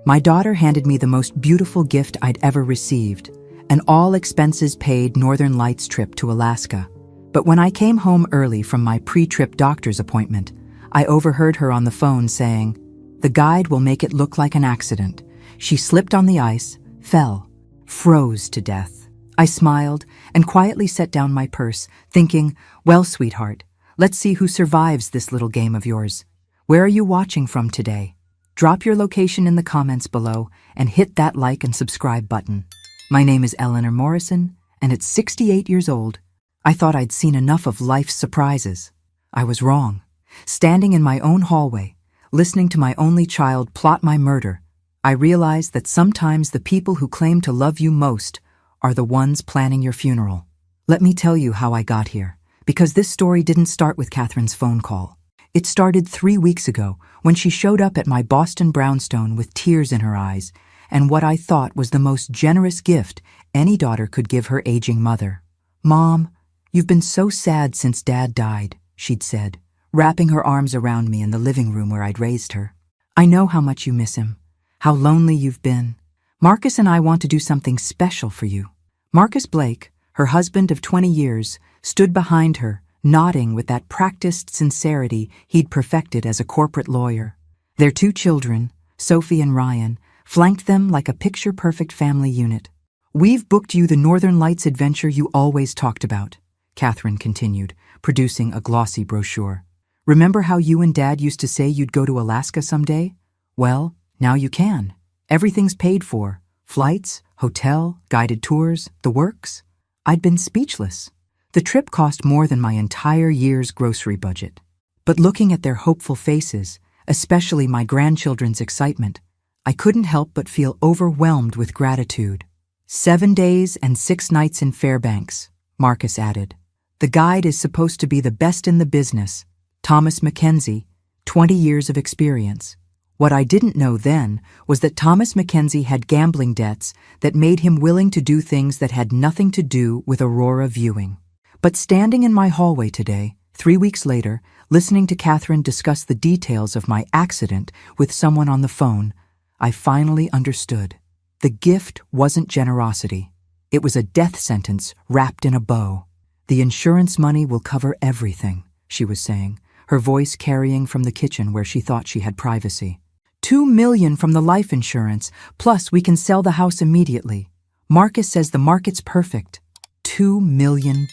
My daughter handed me the most beautiful gift I'd ever received, an all-expenses-paid Northern Lights trip to Alaska. But when I came home early from my pre-trip doctor's appointment, I overheard her on the phone saying, "The guide will make it look like an accident. She slipped on the ice, fell, froze to death." I smiled and quietly set down my purse, thinking, "Well, sweetheart, let's see who survives this little game of yours. Where are you watching from today? Drop your location in the comments below and hit that like and subscribe button." My name is Eleanor Morrison, and at 68 years old, I thought I'd seen enough of life's surprises. I was wrong. Standing in my own hallway, listening to my only child plot my murder, I realized that sometimes the people who claim to love you most are the ones planning your funeral. Let me tell you how I got here, because this story didn't start with Catherine's phone call. It started 3 weeks ago when she showed up at my Boston brownstone with tears in her eyes and what I thought was the most generous gift any daughter could give her aging mother. "Mom, you've been so sad since Dad died," she'd said, wrapping her arms around me in the living room where I'd raised her. "I know how much you miss him, how lonely you've been. Marcus and I want to do something special for you." Marcus Blake, her husband of 20 years, stood behind her, nodding with that practiced sincerity he'd perfected as a corporate lawyer. Their 2 children, Sophie and Ryan, flanked them like a picture-perfect family unit. "We've booked you the Northern Lights adventure you always talked about," Catherine continued, producing a glossy brochure. "Remember how you and Dad used to say you'd go to Alaska someday? Well, now you can. Everything's paid for. Flights, hotel, guided tours, the works." I'd been speechless. The trip cost more than my entire year's grocery budget. But looking at their hopeful faces, especially my grandchildren's excitement, I couldn't help but feel overwhelmed with gratitude. 7 days and 6 nights in Fairbanks, Marcus added. The guide is supposed to be the best in the business, 𝑽𝒐𝒊𝒄𝒆𝒔, 20 years of experience. What I didn't know then was that 𝑽𝒐𝒊𝒄𝒆𝒔 had gambling debts that made him willing to do things that had nothing to do with Aurora viewing. But standing in my hallway today, 3 weeks later, listening to Catherine discuss the details of my accident with someone on the phone, I finally understood. The gift wasn't generosity. It was a death sentence wrapped in a bow. "The insurance money will cover everything," she was saying, her voice carrying from the kitchen where she thought she had privacy. $2 million from the life insurance, plus we can sell the house immediately. Marcus says the market's perfect. $2 million.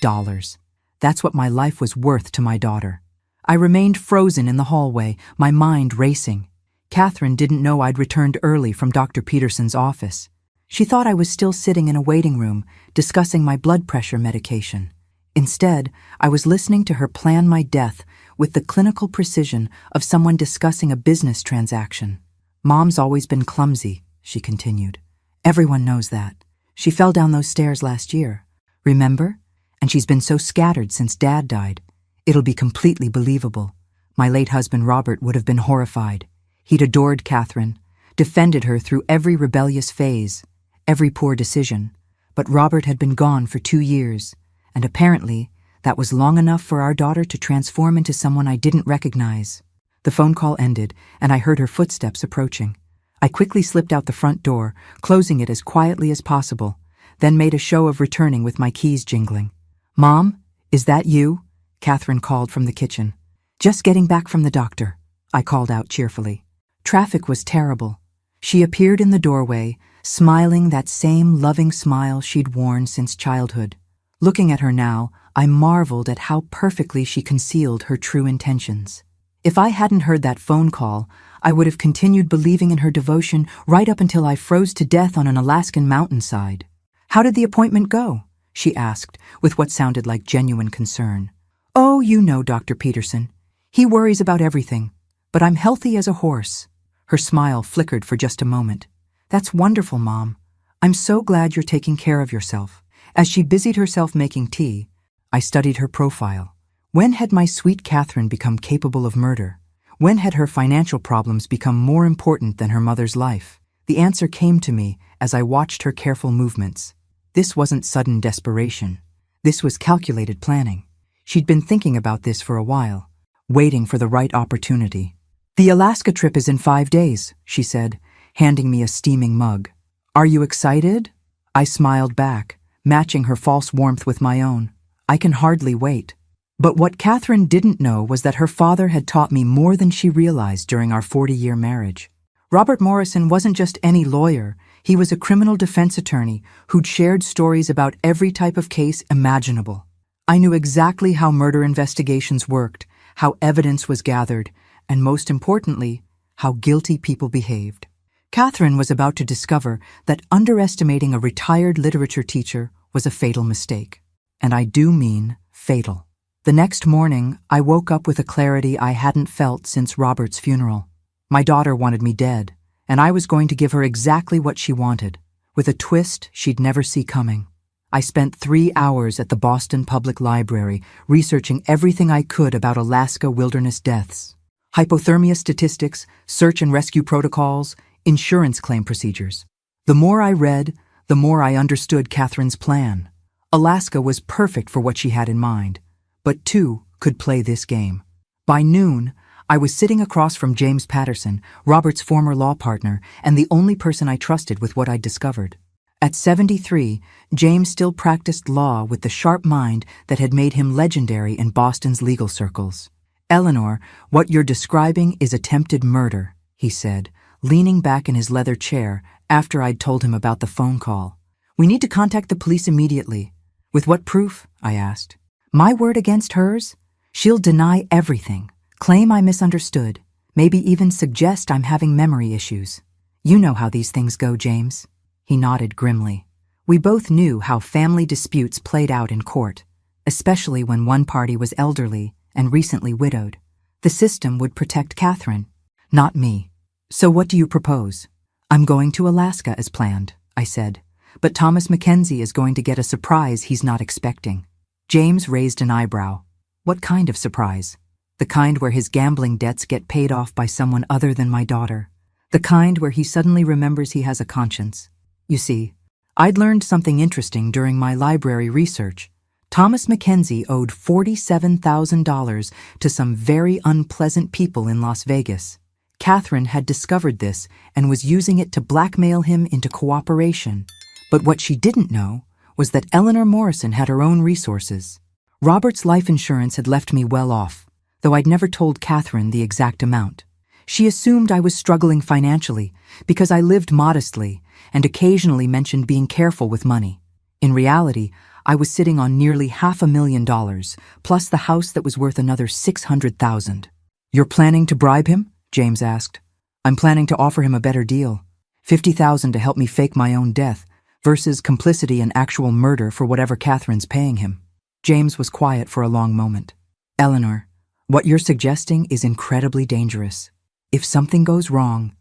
That's what my life was worth to my daughter. I remained frozen in the hallway, my mind racing. Catherine didn't know I'd returned early from Dr. Peterson's office. She thought I was still sitting in a waiting room, discussing my blood pressure medication. Instead, I was listening to her plan my death with the clinical precision of someone discussing a business transaction. "Mom's always been clumsy," she continued. "Everyone knows that. She fell down those stairs last year. Remember? And she's been so scattered since Dad died. It'll be completely believable." My late husband Robert would have been horrified. He'd adored Catherine, defended her through every rebellious phase, every poor decision. But Robert had been gone for 2 years, and apparently that was long enough for our daughter to transform into someone I didn't recognize. The phone call ended, and I heard her footsteps approaching. I quickly slipped out the front door, closing it as quietly as possible, then made a show of returning with my keys jingling. "Mom, is that you?" Catherine called from the kitchen. "Just getting back from the doctor," I called out cheerfully. Traffic was terrible. She appeared in the doorway, smiling that same loving smile she'd worn since childhood. Looking at her now, I marveled at how perfectly she concealed her true intentions. If I hadn't heard that phone call, I would have continued believing in her devotion right up until I froze to death on an Alaskan mountainside. "How did the appointment go?" she asked, with what sounded like genuine concern. "Oh, you know Dr. Peterson. He worries about everything, but I'm healthy as a horse." Her smile flickered for just a moment. "That's wonderful, Mom. I'm so glad you're taking care of yourself." As she busied herself making tea, I studied her profile. When had my sweet Catherine become capable of murder? When had her financial problems become more important than her mother's life? The answer came to me as I watched her careful movements. This wasn't sudden desperation. This was calculated planning. She'd been thinking about this for a while, waiting for the right opportunity. "The Alaska trip is in 5 days," she said, handing me a steaming mug. "Are you excited?" I smiled back, matching her false warmth with my own. "I can hardly wait." But what Catherine didn't know was that her father had taught me more than she realized during our 40-year marriage. Robert Morrison wasn't just any lawyer. He was a criminal defense attorney who'd shared stories about every type of case imaginable. I knew exactly how murder investigations worked, how evidence was gathered, and most importantly, how guilty people behaved. Catherine was about to discover that underestimating a retired literature teacher was a fatal mistake. And I do mean fatal. The next morning, I woke up with a clarity I hadn't felt since Robert's funeral. My daughter wanted me dead, and I was going to give her exactly what she wanted, with a twist she'd never see coming. I spent 3 hours at the Boston Public Library researching everything I could about Alaska wilderness deaths. Hypothermia statistics, search and rescue protocols, insurance claim procedures. The more I read, the more I understood Catherine's plan. Alaska was perfect for what she had in mind, but two could play this game. By noon, I was sitting across from James Patterson, Robert's former law partner, and the only person I trusted with what I'd discovered. At 73, James still practiced law with the sharp mind that had made him legendary in Boston's legal circles. "Eleanor, what you're describing is attempted murder," he said, leaning back in his leather chair after I'd told him about the phone call. "We need to contact the police immediately." "With what proof?" I asked. "My word against hers? She'll deny everything, claim I misunderstood, maybe even suggest I'm having memory issues. You know how these things go, James." He nodded grimly. We both knew how family disputes played out in court, especially when one party was elderly and recently widowed. The system would protect Catherine, not me. "So what do you propose?" "I'm going to Alaska as planned," I said, "but Thomas Mackenzie is going to get a surprise he's not expecting." James raised an eyebrow. "What kind of surprise?" "The kind where his gambling debts get paid off by someone other than my daughter. The kind where he suddenly remembers he has a conscience. You see, I'd learned something interesting during my library research. Thomas Mackenzie owed $47,000 to some very unpleasant people in Las Vegas. Catherine had discovered this and was using it to blackmail him into cooperation. But what she didn't know was that Eleanor Morrison had her own resources. Robert's life insurance had left me well off, though I'd never told Catherine the exact amount. She assumed I was struggling financially because I lived modestly and occasionally mentioned being careful with money. In reality, I was sitting on nearly $500,000, plus the house that was worth another $600,000. "You're planning to bribe him?" James asked. "I'm planning to offer him a better deal. $50,000 to help me fake my own death versus complicity in actual murder for whatever Catherine's paying him." James was quiet for a long moment. "Eleanor, what you're suggesting is incredibly dangerous. If something goes wrong,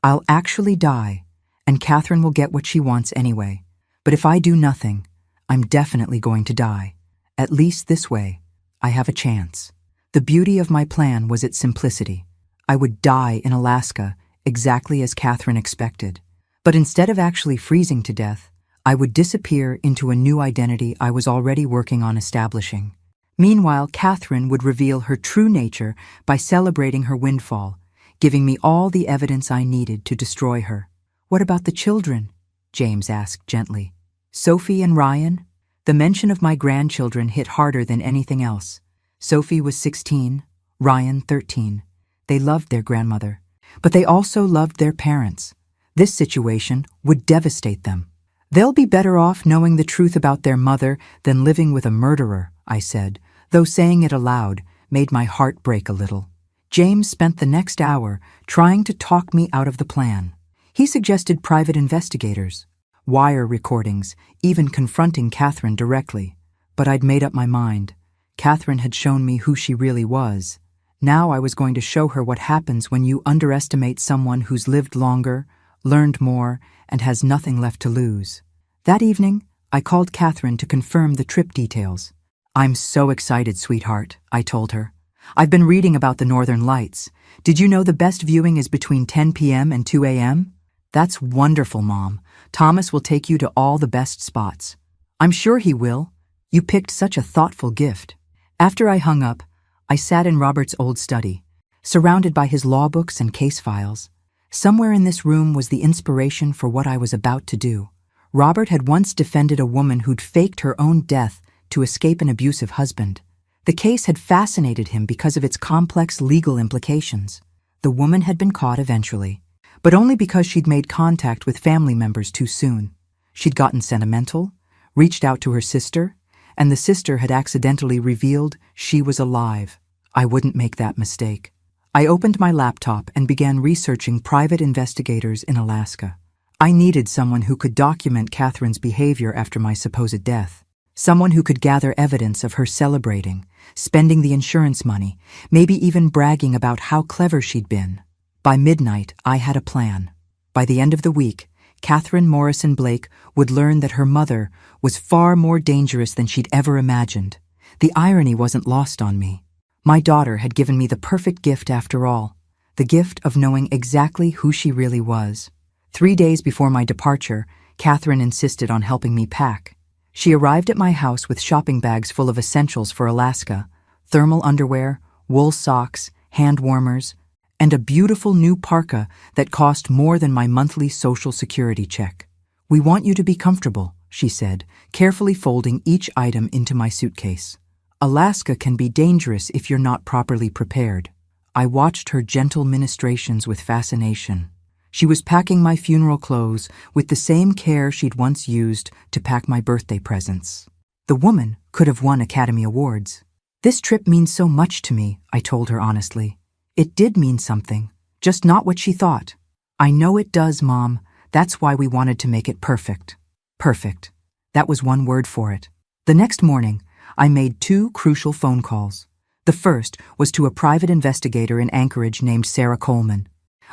I'll actually die, and Catherine will get what she wants anyway. But if I do nothing, I'm definitely going to die. At least this way, I have a chance." The beauty of my plan was its simplicity. I would die in Alaska, exactly as Catherine expected. But instead of actually freezing to death, I would disappear into a new identity I was already working on establishing. Meanwhile, Catherine would reveal her true nature by celebrating her windfall, giving me all the evidence I needed to destroy her. "What about the children?" James asked gently. "Sophie and Ryan?" The mention of my grandchildren hit harder than anything else. Sophie was 16, Ryan 13. They loved their grandmother, but they also loved their parents. This situation would devastate them. "They'll be better off knowing the truth about their mother than living with a murderer," I said, though saying it aloud made my heart break a little. James spent the next hour trying to talk me out of the plan. He suggested private investigators, wire recordings, even confronting Catherine directly. But I'd made up my mind. Catherine had shown me who she really was. Now I was going to show her what happens when you underestimate someone who's lived longer, learned more, and has nothing left to lose. That evening, I called Catherine to confirm the trip details. "I'm so excited, sweetheart," I told her. "I've been reading about the Northern Lights. Did you know the best viewing is between 10 p.m. and 2 a.m.? That's wonderful, Mom. Thomas will take you to all the best spots." "I'm sure he will. You picked such a thoughtful gift." After I hung up, I sat in Robert's old study, surrounded by his law books and case files. Somewhere in this room was the inspiration for what I was about to do. Robert had once defended a woman who'd faked her own death to escape an abusive husband. The case had fascinated him because of its complex legal implications. The woman had been caught eventually, but only because she'd made contact with family members too soon. She'd gotten sentimental, reached out to her sister, and the sister had accidentally revealed she was alive. I wouldn't make that mistake. I opened my laptop and began researching private investigators in Alaska. I needed someone who could document Catherine's behavior after my supposed death. Someone who could gather evidence of her celebrating, spending the insurance money, maybe even bragging about how clever she'd been. By midnight, I had a plan. By the end of the week, Catherine Morrison Blake would learn that her mother was far more dangerous than she'd ever imagined. The irony wasn't lost on me. My daughter had given me the perfect gift after all, the gift of knowing exactly who she really was. 3 days before my departure, Catherine insisted on helping me pack. She arrived at my house with shopping bags full of essentials for Alaska: thermal underwear, wool socks, hand warmers, and a beautiful new parka that cost more than my monthly Social Security check. "We want you to be comfortable," she said, carefully folding each item into my suitcase. "Alaska can be dangerous if you're not properly prepared." I watched her gentle ministrations with fascination. She was packing my funeral clothes with the same care she'd once used to pack my birthday presents. The woman could have won Academy Awards. "This trip means so much to me," I told her honestly. It did mean something, just not what she thought. "I know it does, Mom. That's why we wanted to make it perfect." Perfect. That was one word for it. The next morning, I made 2 crucial phone calls. The first was to a private investigator in Anchorage named Sarah Coleman.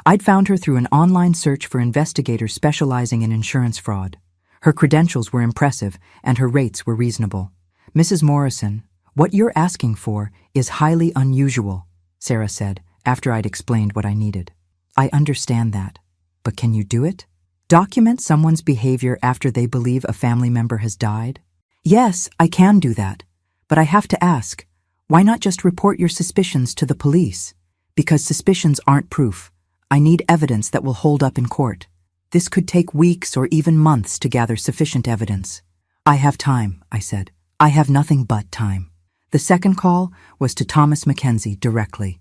I'd found her through an online search for investigators specializing in insurance fraud. Her credentials were impressive, and her rates were reasonable. "Mrs. Morrison, what you're asking for is highly unusual," Sarah said, after I'd explained what I needed. "I understand that. But can you do it? Document someone's behavior after they believe a family member has died?" "Yes, I can do that. But I have to ask, why not just report your suspicions to the police?" "Because suspicions aren't proof. I need evidence that will hold up in court. This could take weeks or even months to gather sufficient evidence." "I have time," I said. "I have nothing but time." The second call was to Thomas Mackenzie directly.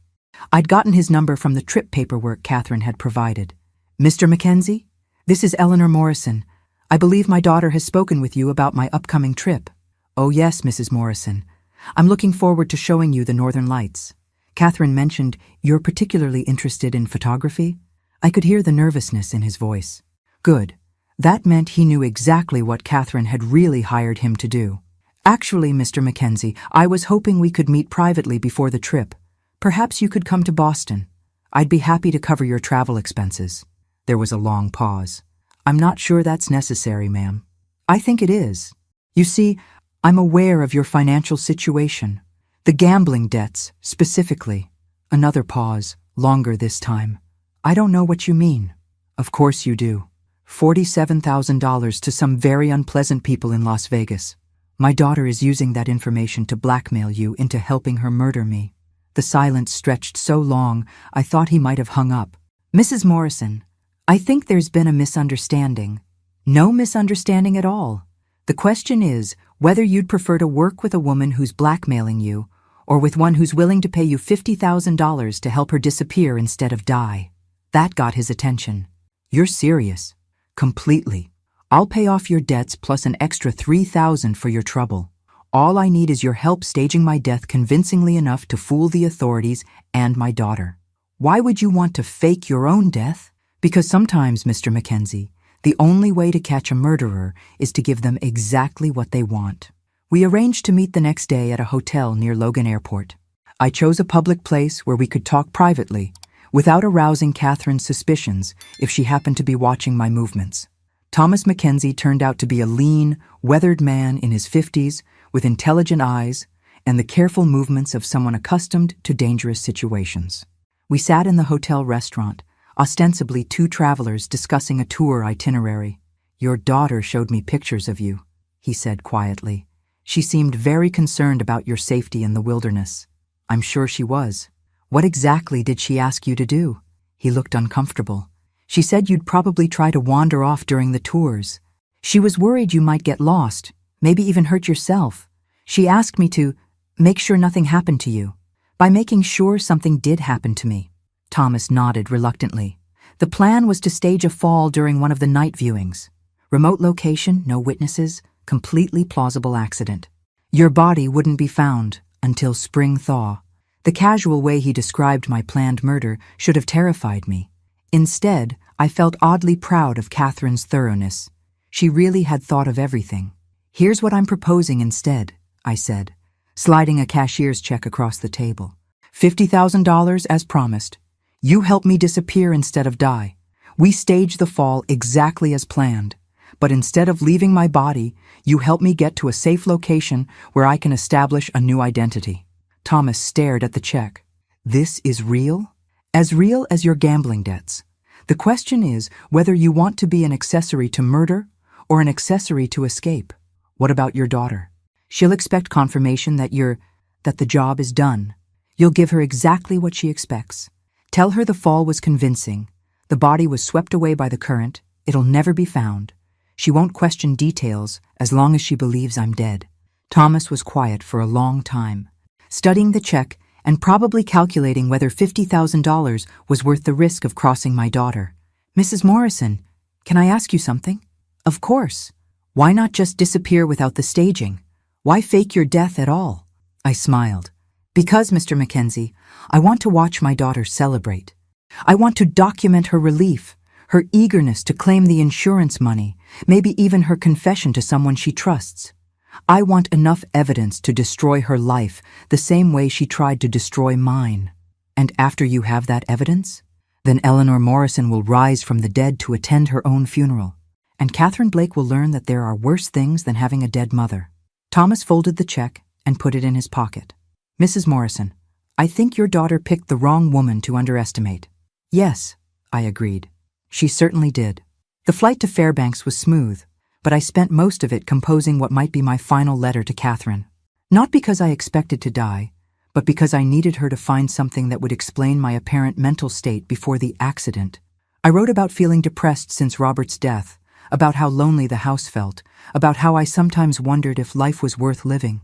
I'd gotten his number from the trip paperwork Catherine had provided. "Mr. Mackenzie, this is Eleanor Morrison. I believe my daughter has spoken with you about my upcoming trip." "Oh yes, Mrs. Morrison. I'm looking forward to showing you the Northern Lights. Catherine mentioned you're particularly interested in photography." I could hear the nervousness in his voice. Good. That meant he knew exactly what Catherine had really hired him to do. "Actually, Mr. Mackenzie, I was hoping we could meet privately before the trip. Perhaps you could come to Boston. I'd be happy to cover your travel expenses." There was a long pause. "I'm not sure that's necessary, ma'am." "I think it is. You see, I'm aware of your financial situation. The gambling debts, specifically." Another pause, longer this time. "I don't know what you mean." "Of course you do. $47,000 to some very unpleasant people in Las Vegas. My daughter is using that information to blackmail you into helping her murder me." The silence stretched so long, I thought he might have hung up. "Mrs. Morrison, I think there's been a misunderstanding." "No misunderstanding at all. The question is whether you'd prefer to work with a woman who's blackmailing you or with one who's willing to pay you $50,000 to help her disappear instead of die." That got his attention. "You're serious?" "Completely. I'll pay off your debts plus an extra $3,000 for your trouble. All I need is your help staging my death convincingly enough to fool the authorities and my daughter." "Why would you want to fake your own death?" "Because sometimes, Mr. Mackenzie, the only way to catch a murderer is to give them exactly what they want." We arranged to meet the next day at a hotel near Logan Airport. I chose a public place where we could talk privately, without arousing Catherine's suspicions if she happened to be watching my movements. Thomas Mackenzie turned out to be a lean, weathered man in his 50s with intelligent eyes and the careful movements of someone accustomed to dangerous situations. We sat in the hotel restaurant, ostensibly 2 travelers discussing a tour itinerary. "Your daughter showed me pictures of you," he said quietly. "She seemed very concerned about your safety in the wilderness." "I'm sure she was." "What exactly did she ask you to do?" He looked uncomfortable. She said you'd probably try to wander off during the tours. She was worried you might get lost, maybe even hurt yourself. She asked me to make sure nothing happened to you, by making sure something did happen to me. Thomas nodded reluctantly. The plan was to stage a fall during one of the night viewings. Remote location, no witnesses, completely plausible accident. Your body wouldn't be found until spring thaw. The casual way he described my planned murder should have terrified me. Instead, I felt oddly proud of Catherine's thoroughness. She really had thought of everything. Here's what I'm proposing instead, I said, sliding a cashier's check across the table. $50,000 as promised. You help me disappear instead of die. We stage the fall exactly as planned. But instead of leaving my body, you help me get to a safe location where I can establish a new identity. Thomas stared at the check. This is real? As real as your gambling debts. The question is whether you want to be an accessory to murder or an accessory to escape. What about your daughter? She'll expect confirmation that the job is done. You'll give her exactly what she expects. Tell her the fall was convincing. The body was swept away by the current. It'll never be found. She won't question details as long as she believes I'm dead. Thomas was quiet for a long time, studying the check and probably calculating whether $50,000 was worth the risk of crossing my daughter. Mrs. Morrison, can I ask you something? Of course. Why not just disappear without the staging? Why fake your death at all? I smiled. Because, Mr. Mackenzie, I want to watch my daughter celebrate. I want to document her relief, her eagerness to claim the insurance money, maybe even her confession to someone she trusts. I want enough evidence to destroy her life the same way she tried to destroy mine. And after you have that evidence, then Eleanor Morrison will rise from the dead to attend her own funeral. And Catherine Blake will learn that there are worse things than having a dead mother. Thomas folded the check and put it in his pocket. Mrs. Morrison, I think your daughter picked the wrong woman to underestimate. Yes, I agreed. She certainly did. The flight to Fairbanks was smooth, but I spent most of it composing what might be my final letter to Catherine. Not because I expected to die, but because I needed her to find something that would explain my apparent mental state before the accident. I wrote about feeling depressed since Robert's death, about how lonely the house felt, about how I sometimes wondered if life was worth living.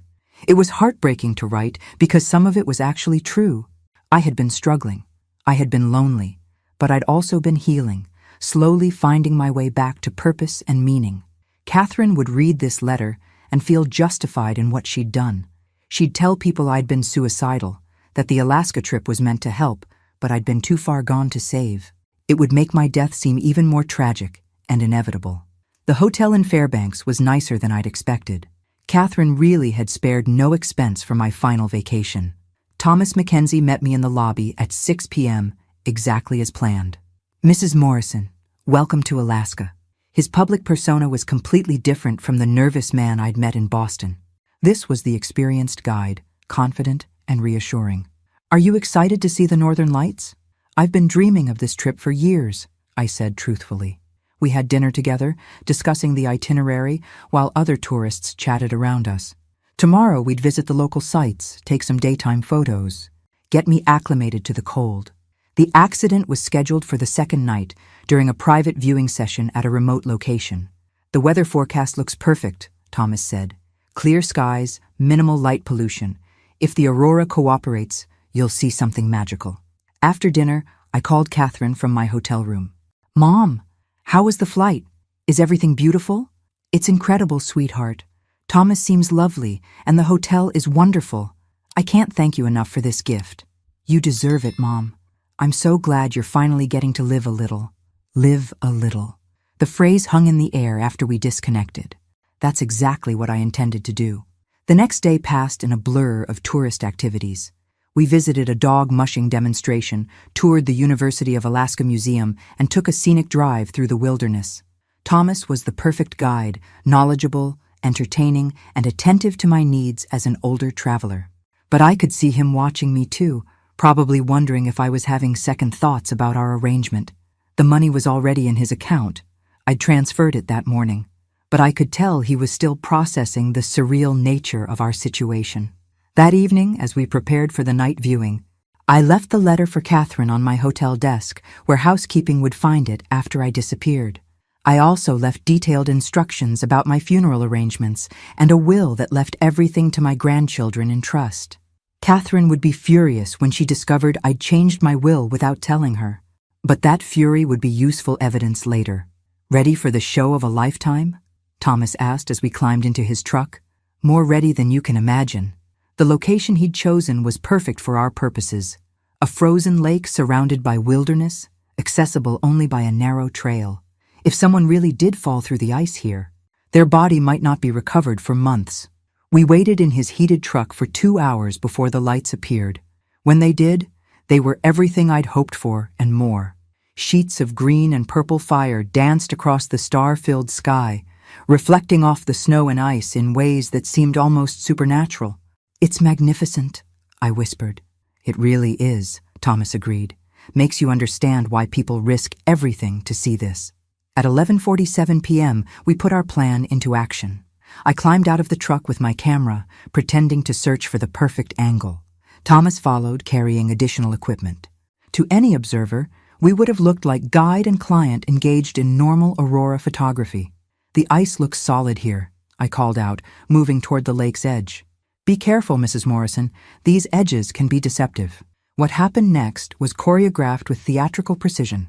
It was heartbreaking to write because some of it was actually true. I had been struggling. I had been lonely, but I'd also been healing, slowly finding my way back to purpose and meaning. Catherine would read this letter and feel justified in what she'd done. She'd tell people I'd been suicidal, that the Alaska trip was meant to help, but I'd been too far gone to save. It would make my death seem even more tragic and inevitable. The hotel in Fairbanks was nicer than I'd expected. Catherine really had spared no expense for my final vacation. Thomas Mackenzie met me in the lobby at 6 p.m., exactly as planned. Mrs. Morrison, welcome to Alaska. His public persona was completely different from the nervous man I'd met in Boston. This was the experienced guide, confident and reassuring. Are you excited to see the Northern Lights? I've been dreaming of this trip for years, I said truthfully. We had dinner together, discussing the itinerary, while other tourists chatted around us. Tomorrow we'd visit the local sites, take some daytime photos, get me acclimated to the cold. The accident was scheduled for the second night, during a private viewing session at a remote location. The weather forecast looks perfect, Thomas said. Clear skies, minimal light pollution. If the aurora cooperates, you'll see something magical. After dinner, I called Catherine from my hotel room. Mom, how was the flight? Is everything beautiful? It's incredible, sweetheart. Thomas seems lovely, and the hotel is wonderful. I can't thank you enough for this gift. You deserve it, Mom. I'm so glad you're finally getting to live a little. Live a little. The phrase hung in the air after we disconnected. That's exactly what I intended to do. The next day passed in a blur of tourist activities. We visited a dog mushing demonstration, toured the University of Alaska Museum, and took a scenic drive through the wilderness. Thomas was the perfect guide, knowledgeable, entertaining, and attentive to my needs as an older traveler. But I could see him watching me too, probably wondering if I was having second thoughts about our arrangement. The money was already in his account. I'd transferred it that morning. But I could tell he was still processing the surreal nature of our situation. That evening, as we prepared for the night viewing, I left the letter for Catherine on my hotel desk, where housekeeping would find it after I disappeared. I also left detailed instructions about my funeral arrangements and a will that left everything to my grandchildren in trust. Catherine would be furious when she discovered I'd changed my will without telling her. But that fury would be useful evidence later. "Ready for the show of a lifetime?" Thomas asked as we climbed into his truck. "More ready than you can imagine." The location he'd chosen was perfect for our purposes. A frozen lake surrounded by wilderness, accessible only by a narrow trail. If someone really did fall through the ice here, their body might not be recovered for months. We waited in his heated truck for 2 hours before the lights appeared. When they did, they were everything I'd hoped for and more. Sheets of green and purple fire danced across the star-filled sky, reflecting off the snow and ice in ways that seemed almost supernatural. "It's magnificent," I whispered. "It really is," Thomas agreed. "Makes you understand why people risk everything to see this." At 11:47 p.m., we put our plan into action. I climbed out of the truck with my camera, pretending to search for the perfect angle. Thomas followed, carrying additional equipment. To any observer, we would have looked like guide and client engaged in normal aurora photography. "The ice looks solid here," I called out, moving toward the lake's edge. "Be careful, Mrs. Morrison. These edges can be deceptive." What happened next was choreographed with theatrical precision.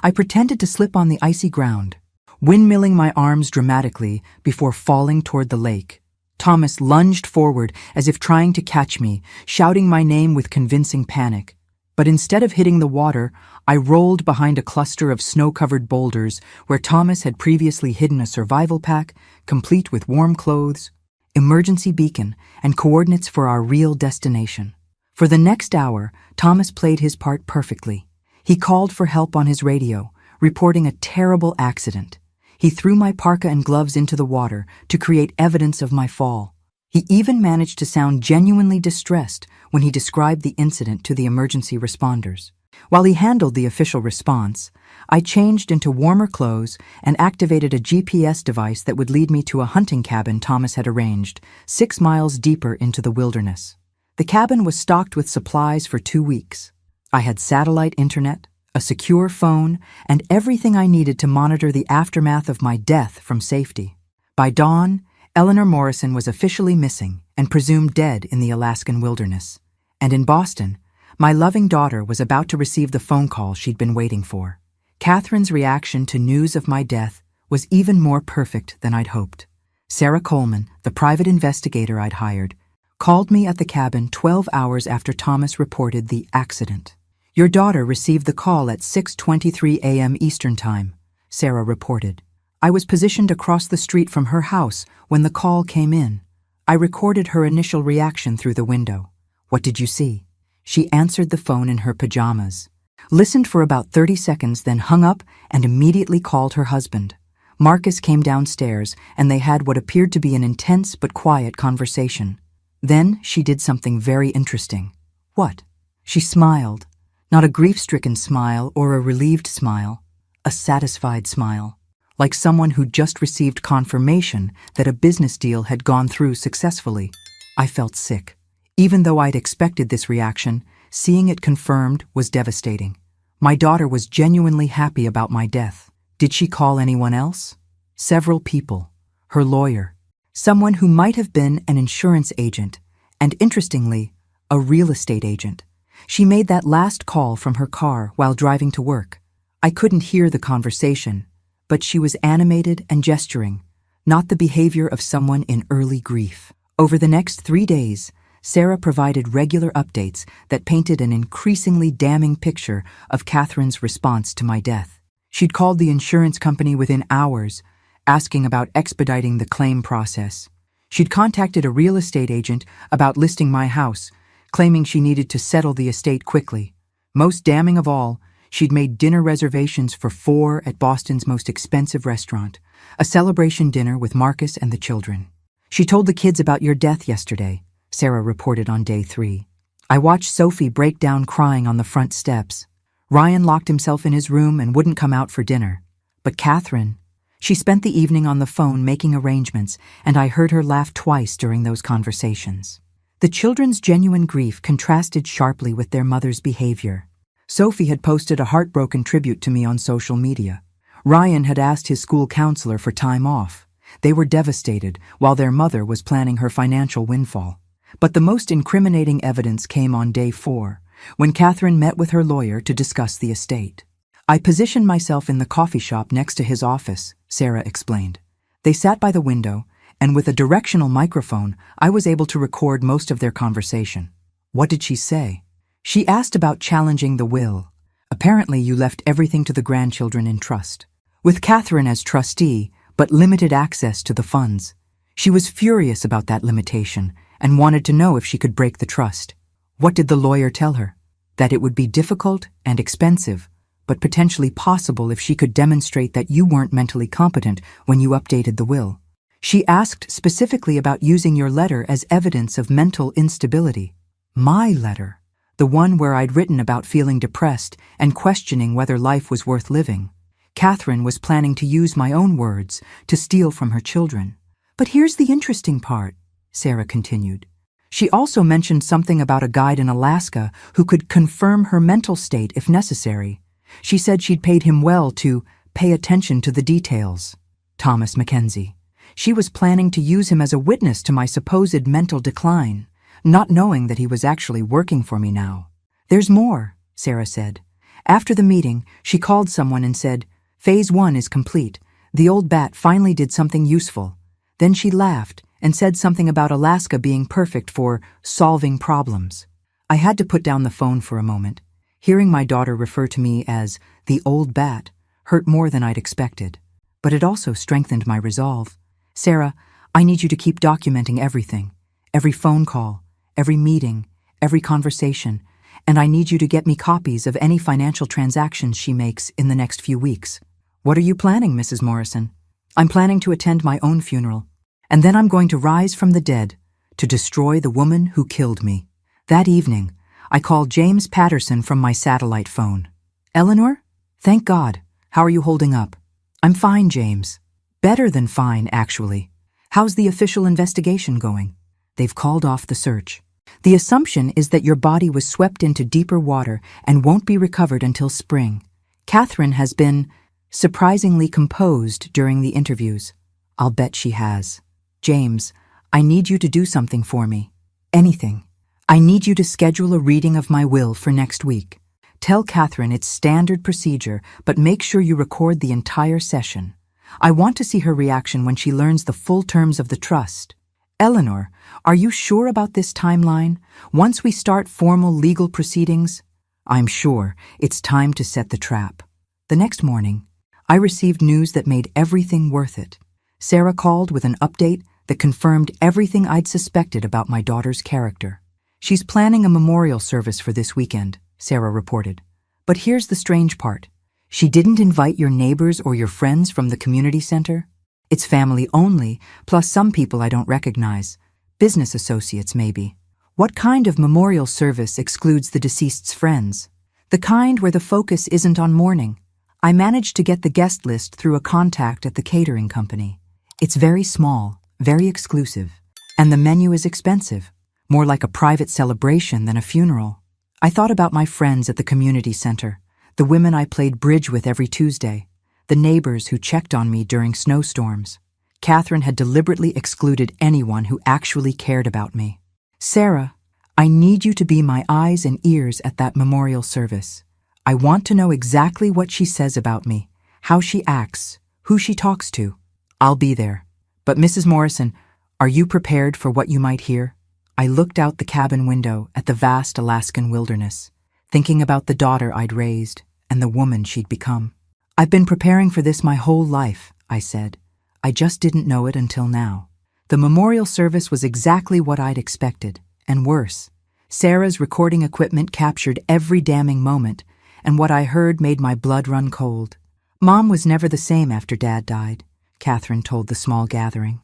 I pretended to slip on the icy ground, windmilling my arms dramatically before falling toward the lake. Thomas lunged forward as if trying to catch me, shouting my name with convincing panic. But instead of hitting the water, I rolled behind a cluster of snow-covered boulders where Thomas had previously hidden a survival pack, complete with warm clothes, emergency beacon, and coordinates for our real destination. For the next hour, Thomas played his part perfectly. He called for help on his radio, reporting a terrible accident. He threw my parka and gloves into the water to create evidence of my fall. He even managed to sound genuinely distressed when he described the incident to the emergency responders. While he handled the official response, I changed into warmer clothes and activated a GPS device that would lead me to a hunting cabin Thomas had arranged, 6 miles deeper into the wilderness. The cabin was stocked with supplies for 2 weeks. I had satellite internet, a secure phone, and everything I needed to monitor the aftermath of my death from safety. By dawn, Eleanor Morrison was officially missing and presumed dead in the Alaskan wilderness. And in Boston, my loving daughter was about to receive the phone call she'd been waiting for. Catherine's reaction to news of my death was even more perfect than I'd hoped. Sarah Coleman, the private investigator I'd hired, called me at the cabin 12 hours after Thomas reported the accident. "Your daughter received the call at 6:23 a.m. Eastern Time," Sarah reported. "I was positioned across the street from her house when the call came in. I recorded her initial reaction through the window." "What did you see?" She answered the phone in her pajamas, listened for about 30 seconds, then hung up and immediately called her husband. Marcus came downstairs, and they had what appeared to be an intense but quiet conversation. Then she did something very interesting. "What?" She smiled. Not a grief-stricken smile or a relieved smile, a satisfied smile, like someone who'd just received confirmation that a business deal had gone through successfully. I felt sick. Even though I'd expected this reaction, seeing it confirmed was devastating. My daughter was genuinely happy about my death. Did she call anyone else? Several people. Her lawyer. Someone who might have been an insurance agent, and interestingly, a real estate agent. She made that last call from her car while driving to work. I couldn't hear the conversation, but she was animated and gesturing, not the behavior of someone in early grief. Over the next 3 days, Sarah provided regular updates that painted an increasingly damning picture of Catherine's response to my death. She'd called the insurance company within hours, asking about expediting the claim process. She'd contacted a real estate agent about listing my house, claiming she needed to settle the estate quickly. Most damning of all, she'd made dinner reservations for 4 at Boston's most expensive restaurant, a celebration dinner with Marcus and the children. "She told the kids about your death yesterday," Sarah reported on day 3. "I watched Sophie break down crying on the front steps. Ryan locked himself in his room and wouldn't come out for dinner. But Catherine, she spent the evening on the phone making arrangements, and I heard her laugh twice during those conversations. The children's genuine grief contrasted sharply with their mother's behavior. Sophie had posted a heartbroken tribute to me on social media. Ryan had asked his school counselor for time off. They were devastated, while their mother was planning her financial windfall. But the most incriminating evidence came on day 4, when Catherine met with her lawyer to discuss the estate. I positioned myself in the coffee shop next to his office, Sarah explained. They sat by the window, and with a directional microphone, I was able to record most of their conversation. What did she say? She asked about challenging the will. Apparently, you left everything to the grandchildren in trust, with Catherine as trustee, but limited access to the funds. She was furious about that limitation and wanted to know if she could break the trust. What did the lawyer tell her? That it would be difficult and expensive, but potentially possible if she could demonstrate that you weren't mentally competent when you updated the will. She asked specifically about using your letter as evidence of mental instability. My letter, the one where I'd written about feeling depressed and questioning whether life was worth living. Catherine was planning to use my own words to steal from her children. But here's the interesting part, Sarah continued. She also mentioned something about a guide in Alaska who could confirm her mental state if necessary. She said she'd paid him well to pay attention to the details. Thomas Mackenzie. She was planning to use him as a witness to my supposed mental decline, not knowing that he was actually working for me now. There's more, Sarah said. After the meeting, she called someone and said, Phase 1 is complete. The old bat finally did something useful. Then she laughed and said something about Alaska being perfect for solving problems. I had to put down the phone for a moment. Hearing my daughter refer to me as the old bat hurt more than I'd expected, but it also strengthened my resolve. Sarah, I need you to keep documenting everything, every phone call, every meeting, every conversation, and I need you to get me copies of any financial transactions she makes in the next few weeks. What are you planning, Mrs. Morrison? I'm planning to attend my own funeral, and then I'm going to rise from the dead to destroy the woman who killed me. That evening, I called James Patterson from my satellite phone. Eleanor? Thank God. How are you holding up? I'm fine, James. Better than fine, actually. How's the official investigation going? They've called off the search. The assumption is that your body was swept into deeper water and won't be recovered until spring. Catherine has been surprisingly composed during the interviews. I'll bet she has. James, I need you to do something for me. Anything. I need you to schedule a reading of my will for next week. Tell Catherine it's standard procedure, but make sure you record the entire session. I want to see her reaction when she learns the full terms of the trust. Eleanor, are you sure about this timeline? Once we start formal legal proceedings? I'm sure. It's time to set the trap. The next morning, I received news that made everything worth it. Sarah called with an update that confirmed everything I'd suspected about my daughter's character. She's planning a memorial service for this weekend, Sarah reported. But here's the strange part. She didn't invite your neighbors or your friends from the community center. It's family only, plus some people I don't recognize. Business associates, maybe. What kind of memorial service excludes the deceased's friends? The kind where the focus isn't on mourning. I managed to get the guest list through a contact at the catering company. It's very small, very exclusive, and the menu is expensive, more like a private celebration than a funeral. I thought about my friends at the community center, the women I played bridge with every Tuesday, the neighbors who checked on me during snowstorms. Catherine had deliberately excluded anyone who actually cared about me. Sarah, I need you to be my eyes and ears at that memorial service. I want to know exactly what she says about me, how she acts, who she talks to. I'll be there. But Mrs. Morrison, are you prepared for what you might hear? I looked out the cabin window at the vast Alaskan wilderness, thinking about the daughter I'd raised and the woman she'd become. I've been preparing for this my whole life, I said. I just didn't know it until now. The memorial service was exactly what I'd expected, and worse. Sarah's recording equipment captured every damning moment, and what I heard made my blood run cold. Mom was never the same after Dad died, Catherine told the small gathering.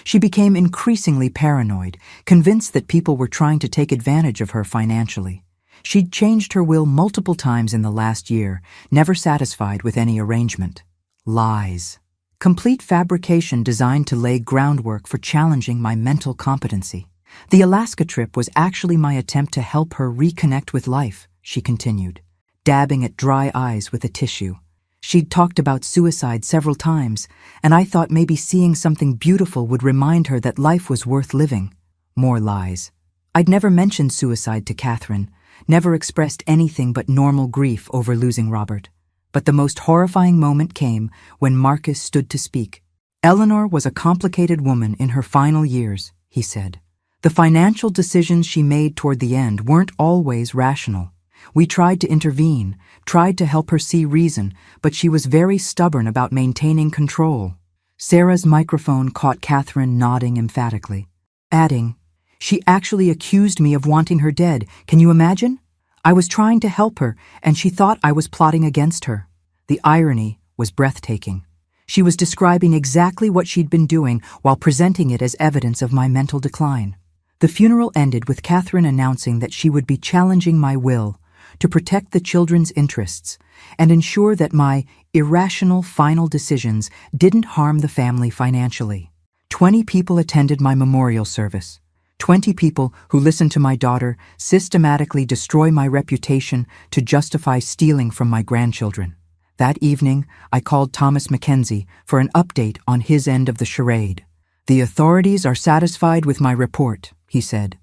She became increasingly paranoid, convinced that people were trying to take advantage of her financially. She'd changed her will multiple times in the last year, never satisfied with any arrangement. Lies. Complete fabrication designed to lay groundwork for challenging my mental competency. The Alaska trip was actually my attempt to help her reconnect with life, she continued, dabbing at dry eyes with a tissue. She'd talked about suicide several times, and I thought maybe seeing something beautiful would remind her that life was worth living. More lies. I'd never mentioned suicide to Catherine, never expressed anything but normal grief over losing Robert. But the most horrifying moment came when Marcus stood to speak. Eleanor was a complicated woman in her final years, he said. The financial decisions she made toward the end weren't always rational. We tried to intervene, tried to help her see reason, but she was very stubborn about maintaining control. Sarah's microphone caught Catherine nodding emphatically, adding, "She actually accused me of wanting her dead. Can you imagine? I was trying to help her, and she thought I was plotting against her." The irony was breathtaking. She was describing exactly what she'd been doing while presenting it as evidence of my mental decline. The funeral ended with Catherine announcing that she would be challenging my will to protect the children's interests and ensure that my irrational final decisions didn't harm the family financially. 20 people attended my memorial service. 20 people who listened to my daughter systematically destroy my reputation to justify stealing from my grandchildren. That evening, I called Thomas Mackenzie for an update on his end of the charade. "The authorities are satisfied with my report," he said.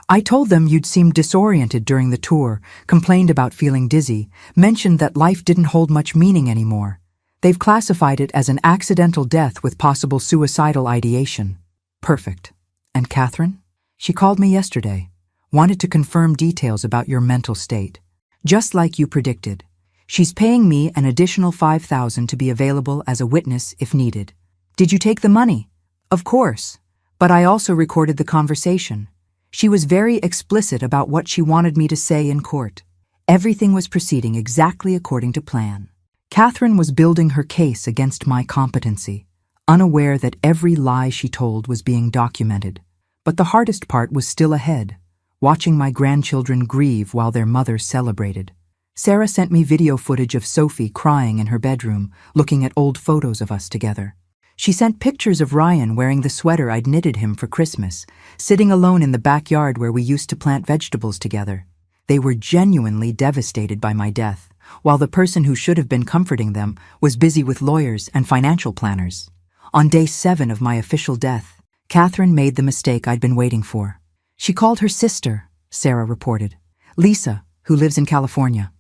"I told them you'd seemed disoriented during the tour, complained about feeling dizzy, mentioned that life didn't hold much meaning anymore. They've classified it as an accidental death with possible suicidal ideation." "Perfect. And Catherine?" "She called me yesterday. Wanted to confirm details about your mental state. Just like you predicted. She's paying me an additional $5,000 to be available as a witness if needed." "Did you take the money?" "Of course. But I also recorded the conversation. She was very explicit about what she wanted me to say in court. Everything was proceeding exactly according to plan." Catherine was building her case against my competency, unaware that every lie she told was being documented. But the hardest part was still ahead, watching my grandchildren grieve while their mother celebrated. Sarah sent me video footage of Sophie crying in her bedroom, looking at old photos of us together. She sent pictures of Ryan wearing the sweater I'd knitted him for Christmas, sitting alone in the backyard where we used to plant vegetables together. They were genuinely devastated by my death, while the person who should have been comforting them was busy with lawyers and financial planners. On day 7 of my official death, Catherine made the mistake I'd been waiting for. She called her sister, Sarah reported, Lisa, who lives in California.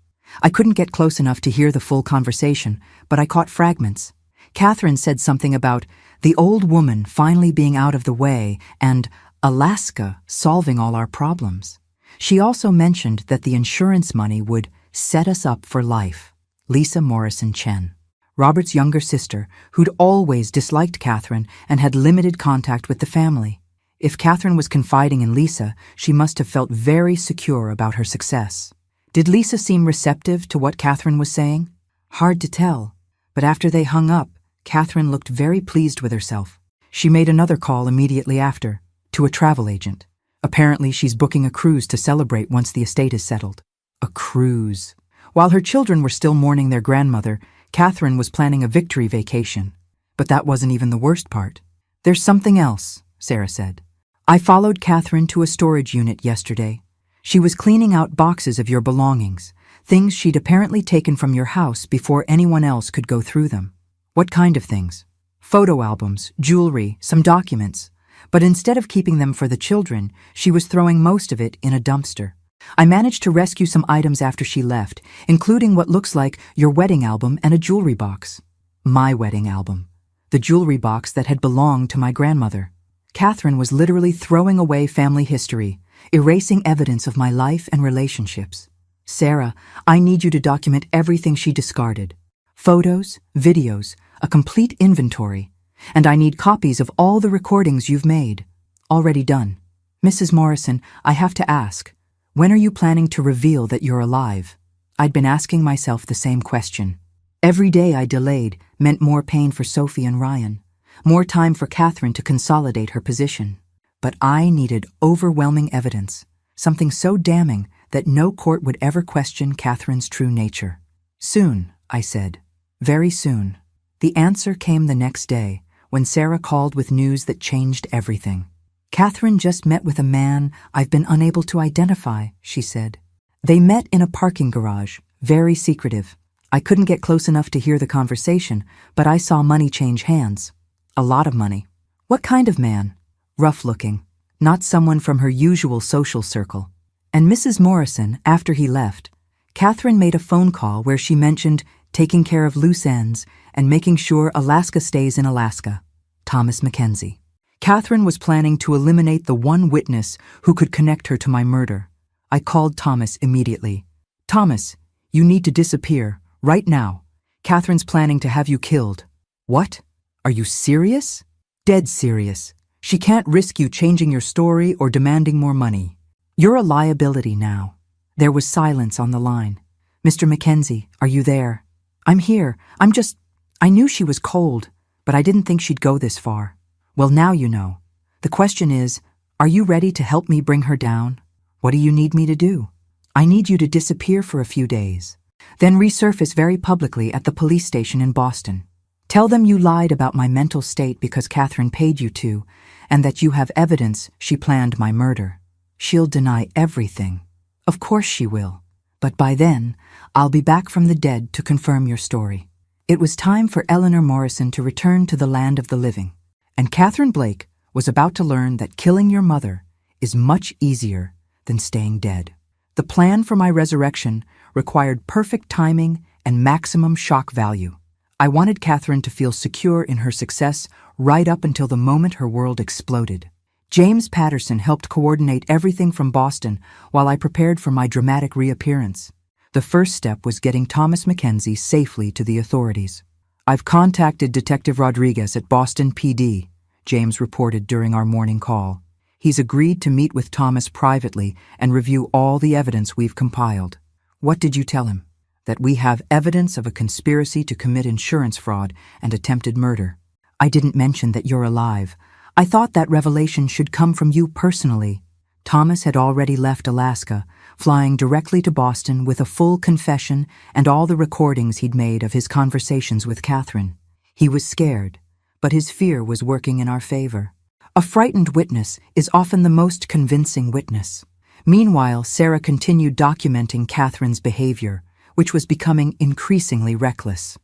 I couldn't get close enough to hear the full conversation, but I caught fragments. Catherine said something about the old woman finally being out of the way and Alaska solving all our problems. She also mentioned that the insurance money would set us up for life. Lisa Morrison Chen, Robert's younger sister, who'd always disliked Catherine and had limited contact with the family. If Catherine was confiding in Lisa, she must have felt very secure about her success. Did Lisa seem receptive to what Catherine was saying? Hard to tell, but after they hung up, Catherine looked very pleased with herself. She made another call immediately after, to a travel agent. Apparently she's booking a cruise to celebrate once the estate is settled. A cruise. While her children were still mourning their grandmother, Catherine was planning a victory vacation. But that wasn't even the worst part. "There's something else," Sarah said. "I followed Catherine to a storage unit yesterday. She was cleaning out boxes of your belongings, things she'd apparently taken from your house before anyone else could go through them." "What kind of things?" "Photo albums, jewelry, some documents. But instead of keeping them for the children, she was throwing most of it in a dumpster. I managed to rescue some items after she left, including what looks like your wedding album and a jewelry box." My wedding album. The jewelry box that had belonged to my grandmother. Catherine was literally throwing away family history, erasing evidence of my life and relationships. "Sarah, I need you to document everything she discarded. Photos, videos, a complete inventory. And I need copies of all the recordings you've made. Already done. Mrs. Morrison, I have to ask, when are you planning to reveal that you're alive?" I'd been asking myself the same question. Every day I delayed meant more pain for Sophie and Ryan, more time for Catherine to consolidate her position. But I needed overwhelming evidence, something so damning that no court would ever question Catherine's true nature. "Soon," I said. "Very soon." The answer came the next day, when Sarah called with news that changed everything. Catherine just met with a man I've been unable to identify, she said. They met in a parking garage, very secretive. I couldn't get close enough to hear the conversation, but I saw money change hands. A lot of money. What kind of man? Rough-looking. Not someone from her usual social circle. And Mrs. Morrison, after he left, Catherine made a phone call where she mentioned taking care of loose ends and making sure Alaska stays in Alaska. Thomas Mackenzie. Catherine was planning to eliminate the one witness who could connect her to my murder. I called Thomas immediately. Thomas, you need to disappear, right now. Catherine's planning to have you killed. What? Are you serious? Dead serious. She can't risk you changing your story or demanding more money. You're a liability now. There was silence on the line. Mr. Mackenzie, are you there? I'm here. I knew she was cold, but I didn't think she'd go this far. Well, now you know. The question is, are you ready to help me bring her down? What do you need me to do? I need you to disappear for a few days, then resurface very publicly at the police station in Boston. Tell them you lied about my mental state because Catherine paid you to, and that you have evidence she planned my murder. She'll deny everything. Of course she will. But by then, I'll be back from the dead to confirm your story. It was time for Eleanor Morrison to return to the land of the living. And Catherine Blake was about to learn that killing your mother is much easier than staying dead. The plan for my resurrection required perfect timing and maximum shock value. I wanted Catherine to feel secure in her success right up until the moment her world exploded. James Patterson helped coordinate everything from Boston while I prepared for my dramatic reappearance. The first step was getting Thomas Mackenzie safely to the authorities. I've contacted Detective Rodriguez at Boston PD, James reported during our morning call. He's agreed to meet with Thomas privately and review all the evidence we've compiled. What did you tell him? That we have evidence of a conspiracy to commit insurance fraud and attempted murder. I didn't mention that you're alive. I thought that revelation should come from you personally. Thomas had already left Alaska, flying directly to Boston with a full confession and all the recordings he'd made of his conversations with Catherine. He was scared, but his fear was working in our favor. A frightened witness is often the most convincing witness. Meanwhile, Sarah continued documenting Catherine's behavior, which was becoming increasingly reckless.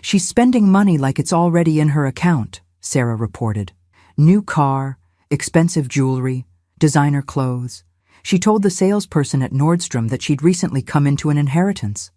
She's spending money like it's already in her account, Sarah reported. New car, expensive jewelry, designer clothes. She told the salesperson at Nordstrom that she'd recently come into an inheritance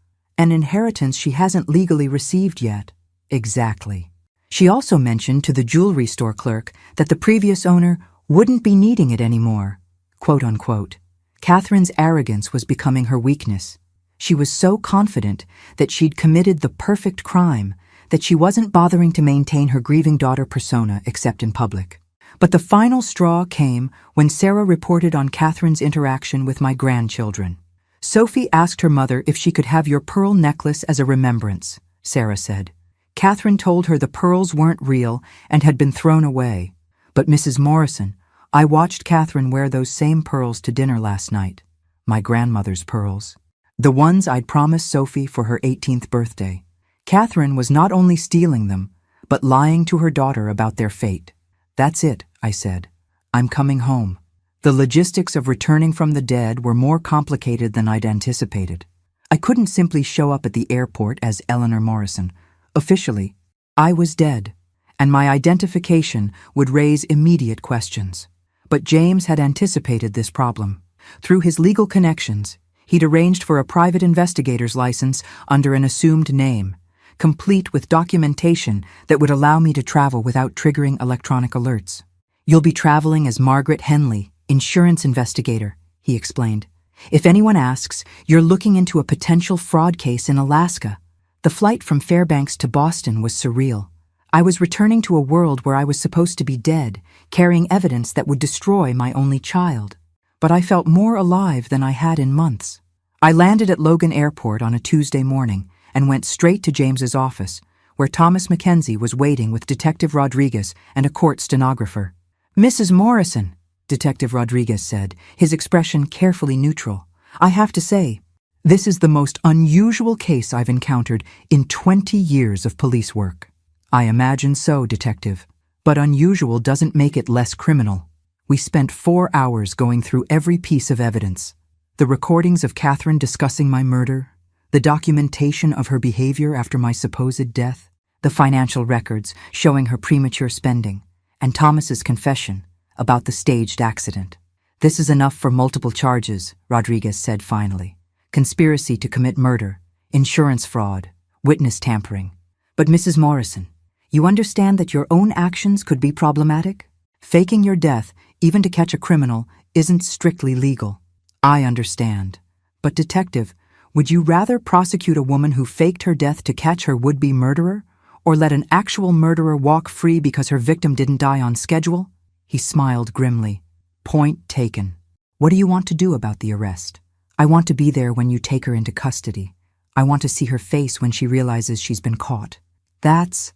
she hasn't legally received yet. Exactly. She also mentioned to the jewelry store clerk that the previous owner wouldn't be needing it anymore, quote unquote. Catherine's arrogance was becoming her weakness. She was so confident that she'd committed the perfect crime that she wasn't bothering to maintain her grieving daughter persona except in public. But the final straw came when Sarah reported on Catherine's interaction with my grandchildren. Sophie asked her mother if she could have your pearl necklace as a remembrance, Sarah said. Catherine told her the pearls weren't real and had been thrown away. But Mrs. Morrison, I watched Catherine wear those same pearls to dinner last night. My grandmother's pearls. The ones I'd promised Sophie for her 18th birthday. Catherine was not only stealing them, but lying to her daughter about their fate. That's it, I said. I'm coming home. The logistics of returning from the dead were more complicated than I'd anticipated. I couldn't simply show up at the airport as Eleanor Morrison. Officially, I was dead, and my identification would raise immediate questions. But James had anticipated this problem. Through his legal connections, he'd arranged for a private investigator's license under an assumed name, complete with documentation that would allow me to travel without triggering electronic alerts. You'll be traveling as Margaret Henley, insurance investigator, he explained. If anyone asks, you're looking into a potential fraud case in Alaska. The flight from Fairbanks to Boston was surreal. I was returning to a world where I was supposed to be dead, carrying evidence that would destroy my only child. But I felt more alive than I had in months. I landed at Logan Airport on a Tuesday morning and went straight to James's office, where Thomas Mackenzie was waiting with Detective Rodriguez and a court stenographer. Mrs. Morrison, Detective Rodriguez said, his expression carefully neutral. I have to say, this is the most unusual case I've encountered in 20 years of police work. I imagine so, Detective, but unusual doesn't make it less criminal. We spent 4 hours going through every piece of evidence. The recordings of Catherine discussing my murder, the documentation of her behavior after my supposed death, the financial records showing her premature spending, and Thomas's confession about the staged accident. "This is enough for multiple charges," Rodriguez said finally. "Conspiracy to commit murder, insurance fraud, witness tampering. But Mrs. Morrison, you understand that your own actions could be problematic? Faking your death, even to catch a criminal, isn't strictly legal." "I understand. But detective, would you rather prosecute a woman who faked her death to catch her would-be murderer, or let an actual murderer walk free because her victim didn't die on schedule?" He smiled grimly. "Point taken. What do you want to do about the arrest?" "I want to be there when you take her into custody. I want to see her face when she realizes she's been caught." "That's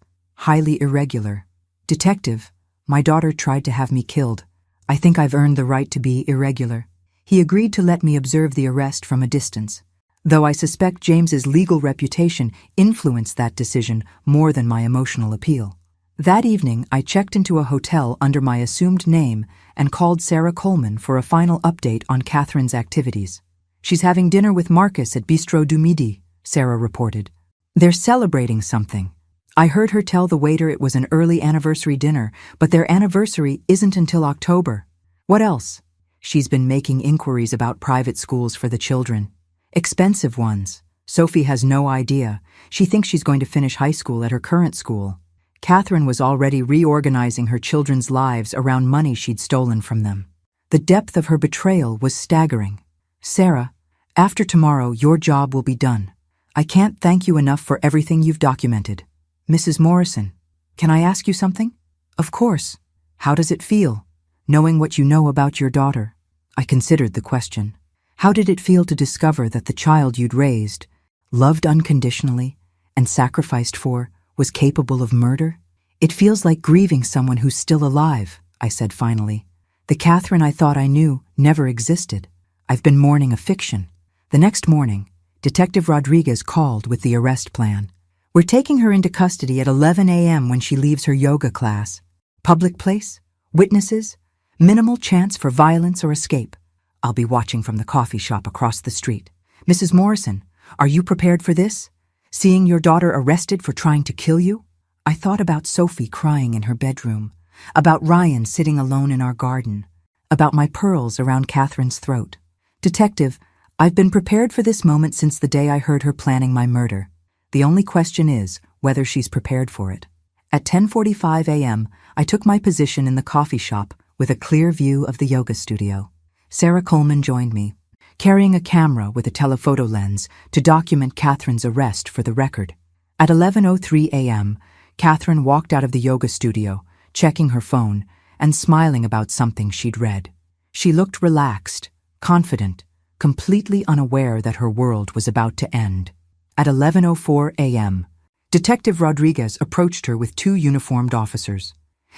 highly irregular. Detective, my daughter tried to have me killed. I think I've earned the right to be irregular." He agreed to let me observe the arrest from a distance, though I suspect James's legal reputation influenced that decision more than my emotional appeal. That evening, I checked into a hotel under my assumed name and called Sarah Coleman for a final update on Catherine's activities. "She's having dinner with Marcus at Bistro du Midi," Sarah reported. "They're celebrating something. I heard her tell the waiter it was an early anniversary dinner, but their anniversary isn't until October." "What else?" "She's been making inquiries about private schools for the children. Expensive ones. Sophie has no idea. She thinks she's going to finish high school at her current school. Catherine was already reorganizing her children's lives around money she'd stolen from them. The depth of her betrayal was staggering. Sarah, after tomorrow, your job will be done. I can't thank you enough for everything you've documented. Mrs. Morrison, can I ask you something?" "Of course. How does it feel, knowing what you know about your daughter?" I considered the question. How did it feel to discover that the child you'd raised, loved unconditionally, and sacrificed for, was capable of murder? "It feels like grieving someone who's still alive," I said finally. "The Catherine I thought I knew never existed. I've been mourning a fiction." The next morning, Detective Rodriguez called with the arrest plan. "We're taking her into custody at 11 a.m. when she leaves her yoga class. Public place? Witnesses? Minimal chance for violence or escape. I'll be watching from the coffee shop across the street. Mrs. Morrison, are you prepared for this? Seeing your daughter arrested for trying to kill you?" I thought about Sophie crying in her bedroom, about Ryan sitting alone in our garden, about my pearls around Catherine's throat. "Detective, I've been prepared for this moment since the day I heard her planning my murder. The only question is whether she's prepared for it." At 10:45 a.m., I took my position in the coffee shop with a clear view of the yoga studio. Sarah Coleman joined me, carrying a camera with a telephoto lens to document Catherine's arrest for the record. At 11:03 a.m., Catherine walked out of the yoga studio, checking her phone and smiling about something she'd read. She looked relaxed, confident, completely unaware that her world was about to end. At 11:04 a.m., Detective Rodriguez approached her with 2 uniformed officers.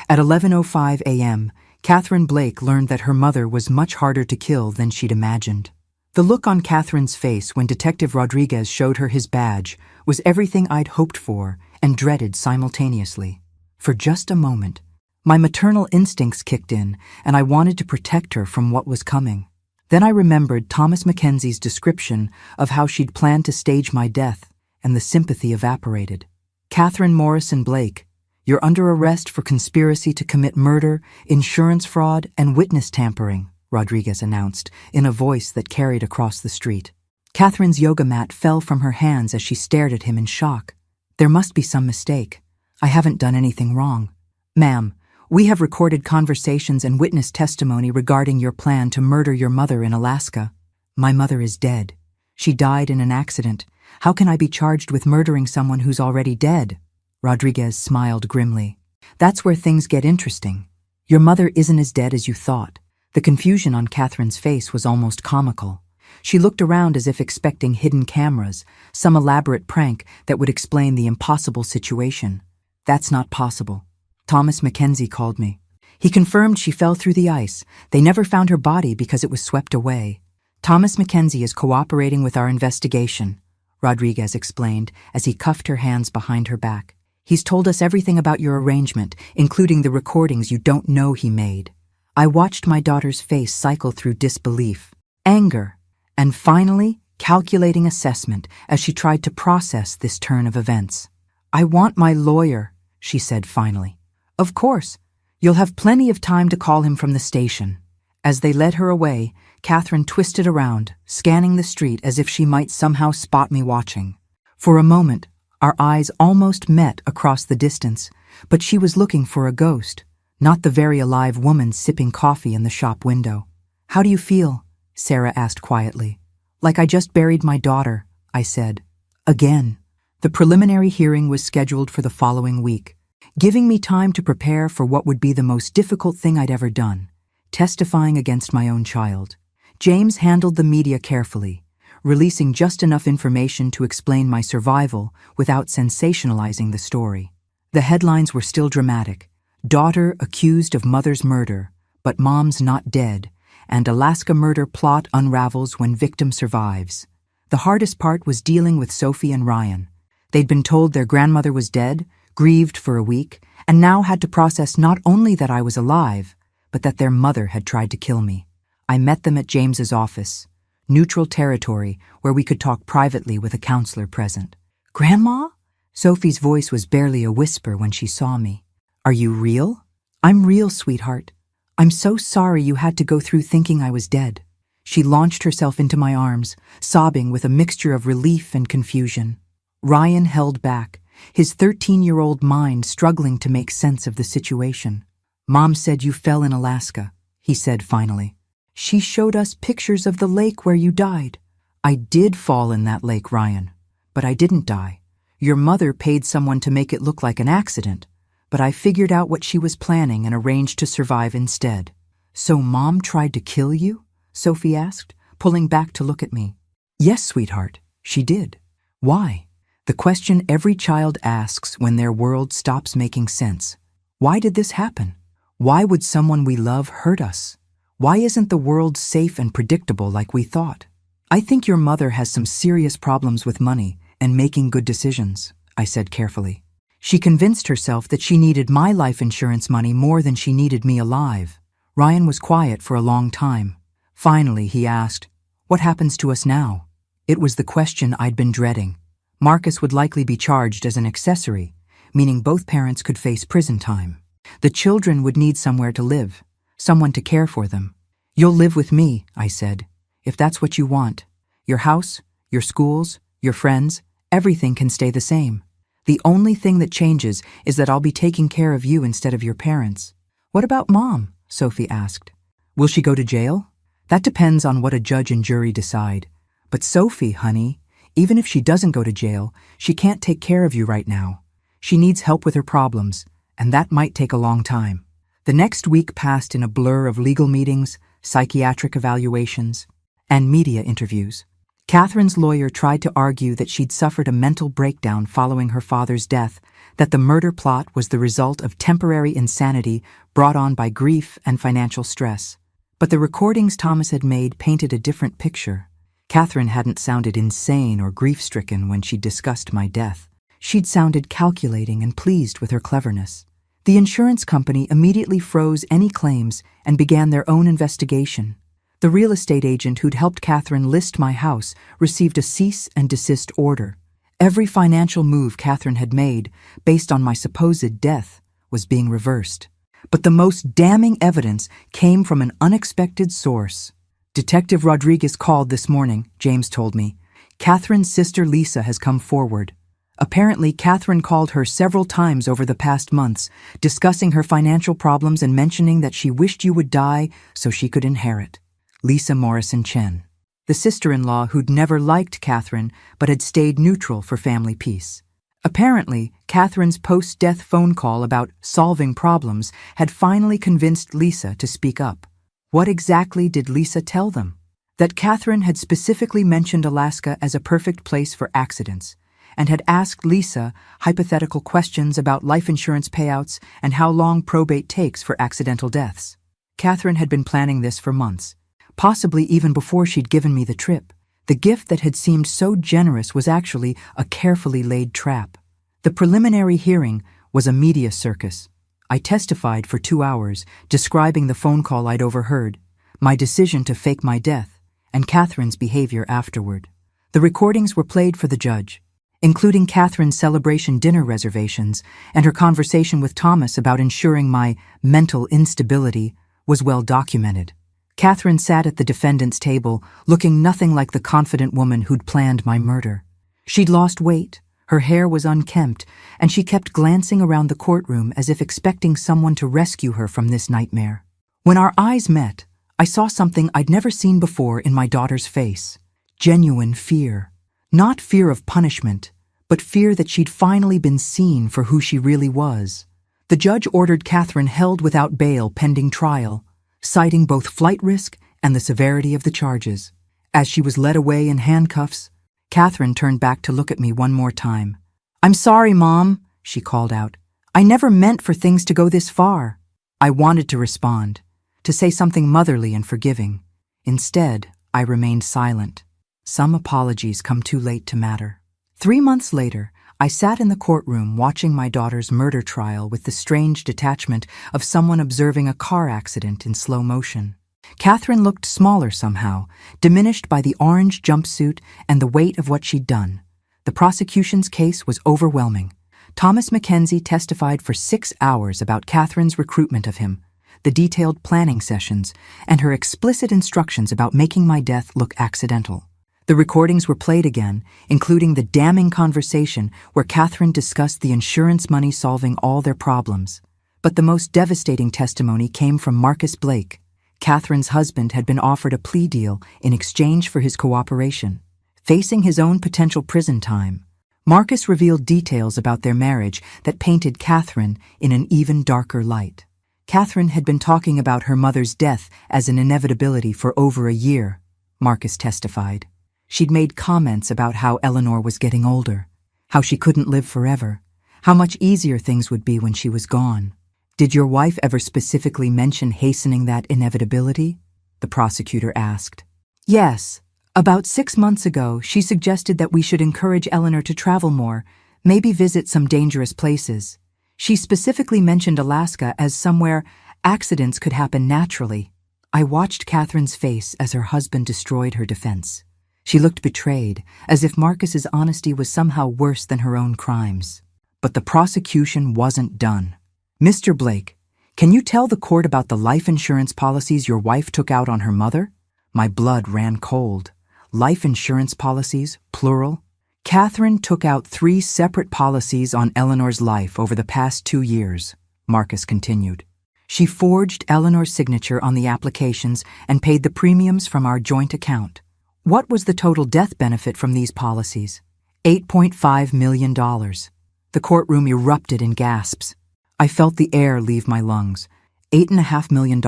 At 11:05 a.m., Catherine Blake learned that her mother was much harder to kill than she'd imagined. The look on Catherine's face when Detective Rodriguez showed her his badge was everything I'd hoped for and dreaded simultaneously. For just a moment, my maternal instincts kicked in, and I wanted to protect her from what was coming. Then I remembered Thomas Mackenzie's description of how she'd planned to stage my death, and the sympathy evaporated. "Catherine Morrison Blake, you're under arrest for conspiracy to commit murder, insurance fraud, and witness tampering," Rodriguez announced in a voice that carried across the street. Catherine's yoga mat fell from her hands as she stared at him in shock. "There must be some mistake. I haven't done anything wrong. Ma'am, we have recorded conversations and witness testimony regarding your plan to murder your mother in Alaska." "My mother is dead. She died in an accident. How can I be charged with murdering someone who's already dead?" Rodriguez smiled grimly. "That's where things get interesting. Your mother isn't as dead as you thought." The confusion on Catherine's face was almost comical. She looked around as if expecting hidden cameras, some elaborate prank that would explain the impossible situation. "That's not possible. Thomas Mackenzie called me. He confirmed she fell through the ice. They never found her body because it was swept away. Thomas Mackenzie is cooperating with our investigation," Rodriguez explained as he cuffed her hands behind her back. "He's told us everything about your arrangement, including the recordings you don't know he made." I watched my daughter's face cycle through disbelief, anger, and finally, calculating assessment as she tried to process this turn of events. "I want my lawyer," she said finally. "Of course. You'll have plenty of time to call him from the station." As they led her away, Catherine twisted around, scanning the street as if she might somehow spot me watching. For a moment, our eyes almost met across the distance, but she was looking for a ghost, not the very alive woman sipping coffee in the shop window. "How do you feel?" Sarah asked quietly. "Like I just buried my daughter," I said. Again. The preliminary hearing was scheduled for the following week, giving me time to prepare for what would be the most difficult thing I'd ever done, testifying against my own child. James handled the media carefully, releasing just enough information to explain my survival without sensationalizing the story. The headlines were still dramatic: "Daughter accused of mother's murder, but mom's not dead," and "Alaska murder plot unravels when victim survives." The hardest part was dealing with Sophie and Ryan. They'd been told their grandmother was dead, grieved for a week, and now had to process not only that I was alive, but that their mother had tried to kill me. I met them at James's office, neutral territory where we could talk privately with a counselor present. "Grandma?" Sophie's voice was barely a whisper when she saw me. "Are you real?" "I'm real, sweetheart. I'm so sorry you had to go through thinking I was dead." She launched herself into my arms, sobbing with a mixture of relief and confusion. Ryan held back, his 13-year-old mind struggling to make sense of the situation. "Mom said you fell in Alaska," he said finally. "She showed us pictures of the lake where you died." "I did fall in that lake, Ryan, but I didn't die. Your mother paid someone to make it look like an accident, but I figured out what she was planning and arranged to survive instead." "So Mom tried to kill you?" Sophie asked, pulling back to look at me. "Yes, sweetheart, she did." "Why?" The question every child asks when their world stops making sense. Why did this happen? Why would someone we love hurt us? Why isn't the world safe and predictable like we thought? "I think your mother has some serious problems with money and making good decisions," I said carefully. "She convinced herself that she needed my life insurance money more than she needed me alive." Ryan was quiet for a long time. Finally, he asked, "What happens to us now?" It was the question I'd been dreading. Marcus would likely be charged as an accessory, meaning both parents could face prison time. The children would need somewhere to live, someone to care for them. "You'll live with me," I said, "if that's what you want. Your house, your schools, your friends, everything can stay the same. The only thing that changes is that I'll be taking care of you instead of your parents." "What about Mom?" Sophie asked. "Will she go to jail?" "That depends on what a judge and jury decide. But Sophie, honey, even if she doesn't go to jail, she can't take care of you right now. She needs help with her problems, and that might take a long time." The next week passed in a blur of legal meetings, psychiatric evaluations, and media interviews. Catherine's lawyer tried to argue that she'd suffered a mental breakdown following her father's death, that the murder plot was the result of temporary insanity brought on by grief and financial stress. But the recordings Thomas had made painted a different picture. Catherine hadn't sounded insane or grief-stricken when she'd discussed my death. She'd sounded calculating and pleased with her cleverness. The insurance company immediately froze any claims and began their own investigation. The real estate agent who'd helped Catherine list my house received a cease and desist order. Every financial move Catherine had made, based on my supposed death, was being reversed. But the most damning evidence came from an unexpected source. "Detective Rodriguez called this morning," James told me. "Catherine's sister Lisa has come forward. Apparently, Catherine called her several times over the past months, discussing her financial problems and mentioning that she wished you would die so she could inherit." Lisa Morrison Chen, the sister-in-law who'd never liked Catherine but had stayed neutral for family peace. Apparently, Catherine's post-death phone call about solving problems had finally convinced Lisa to speak up. What exactly did Lisa tell them? That Catherine had specifically mentioned Alaska as a perfect place for accidents, and had asked Lisa hypothetical questions about life insurance payouts and how long probate takes for accidental deaths. Catherine had been planning this for months, possibly even before she'd given me the trip. The gift that had seemed so generous was actually a carefully laid trap. The preliminary hearing was a media circus. I testified for 2 hours, describing the phone call I'd overheard, my decision to fake my death, and Catherine's behavior afterward. The recordings were played for the judge, including Catherine's celebration dinner reservations and her conversation with Thomas about ensuring my mental instability was well documented. Catherine sat at the defendant's table, looking nothing like the confident woman who'd planned my murder. She'd lost weight, her hair was unkempt, and she kept glancing around the courtroom as if expecting someone to rescue her from this nightmare. When our eyes met, I saw something I'd never seen before in my daughter's face. Genuine fear. Not fear of punishment, but fear that she'd finally been seen for who she really was. The judge ordered Catherine held without bail pending trial, citing both flight risk and the severity of the charges. As she was led away in handcuffs, Catherine turned back to look at me one more time. "I'm sorry, Mom," she called out. "I never meant for things to go this far." I wanted to respond, to say something motherly and forgiving. Instead, I remained silent. Some apologies come too late to matter. 3 months later, I sat in the courtroom watching my daughter's murder trial with the strange detachment of someone observing a car accident in slow motion. Catherine looked smaller somehow, diminished by the orange jumpsuit and the weight of what she'd done. The prosecution's case was overwhelming. Thomas Mackenzie testified for 6 hours about Catherine's recruitment of him, the detailed planning sessions, and her explicit instructions about making my death look accidental. The recordings were played again, including the damning conversation where Catherine discussed the insurance money solving all their problems. But the most devastating testimony came from 𝒐𝒊𝒄𝒆𝒔. Catherine's husband had been offered a plea deal in exchange for his cooperation. Facing his own potential prison time, Marcus revealed details about their marriage that painted Catherine in an even darker light. Catherine had been talking about her mother's death as an inevitability for over a year, Marcus testified. She'd made comments about how Eleanor was getting older, how she couldn't live forever, how much easier things would be when she was gone. "Did your wife ever specifically mention hastening that inevitability?" the prosecutor asked. "Yes. About 6 months ago, she suggested that we should encourage Eleanor to travel more, maybe visit some dangerous places. She specifically mentioned Alaska as somewhere accidents could happen naturally." I watched Catherine's face as her husband destroyed her defense. She looked betrayed, as if Marcus's honesty was somehow worse than her own crimes. But the prosecution wasn't done. "Mr. Blake, can you tell the court about the life insurance policies your wife took out on her mother?" My blood ran cold. Life insurance policies, plural? Catherine took out 3 separate policies on Eleanor's life over the past 2 years, Marcus continued. She forged Eleanor's signature on the applications and paid the premiums from our joint account. What was the total death benefit from these policies? $8.5 million. The courtroom erupted in gasps. I felt the air leave my lungs. $8.5 million.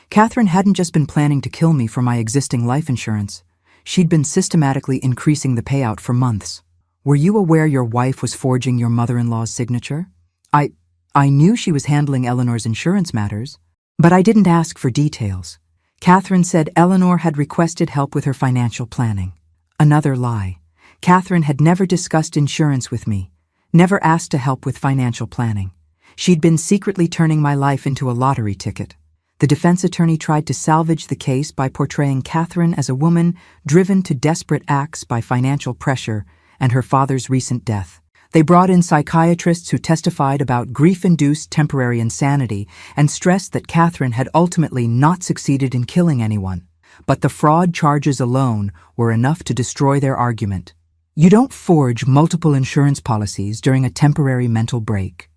Catherine hadn't just been planning to kill me for my existing life insurance. She'd been systematically increasing the payout for months. "Were you aware your wife was forging your mother-in-law's signature?" I knew she was handling Eleanor's insurance matters, but I didn't ask for details. Catherine said Eleanor had requested help with her financial planning. Another lie. Catherine had never discussed insurance with me, never asked to help with financial planning. She'd been secretly turning my life into a lottery ticket. The defense attorney tried to salvage the case by portraying Catherine as a woman driven to desperate acts by financial pressure and her father's recent death. They brought in psychiatrists who testified about grief-induced temporary insanity and stressed that Catherine had ultimately not succeeded in killing anyone. But the fraud charges alone were enough to destroy their argument. You don't forge multiple insurance policies during a temporary mental break.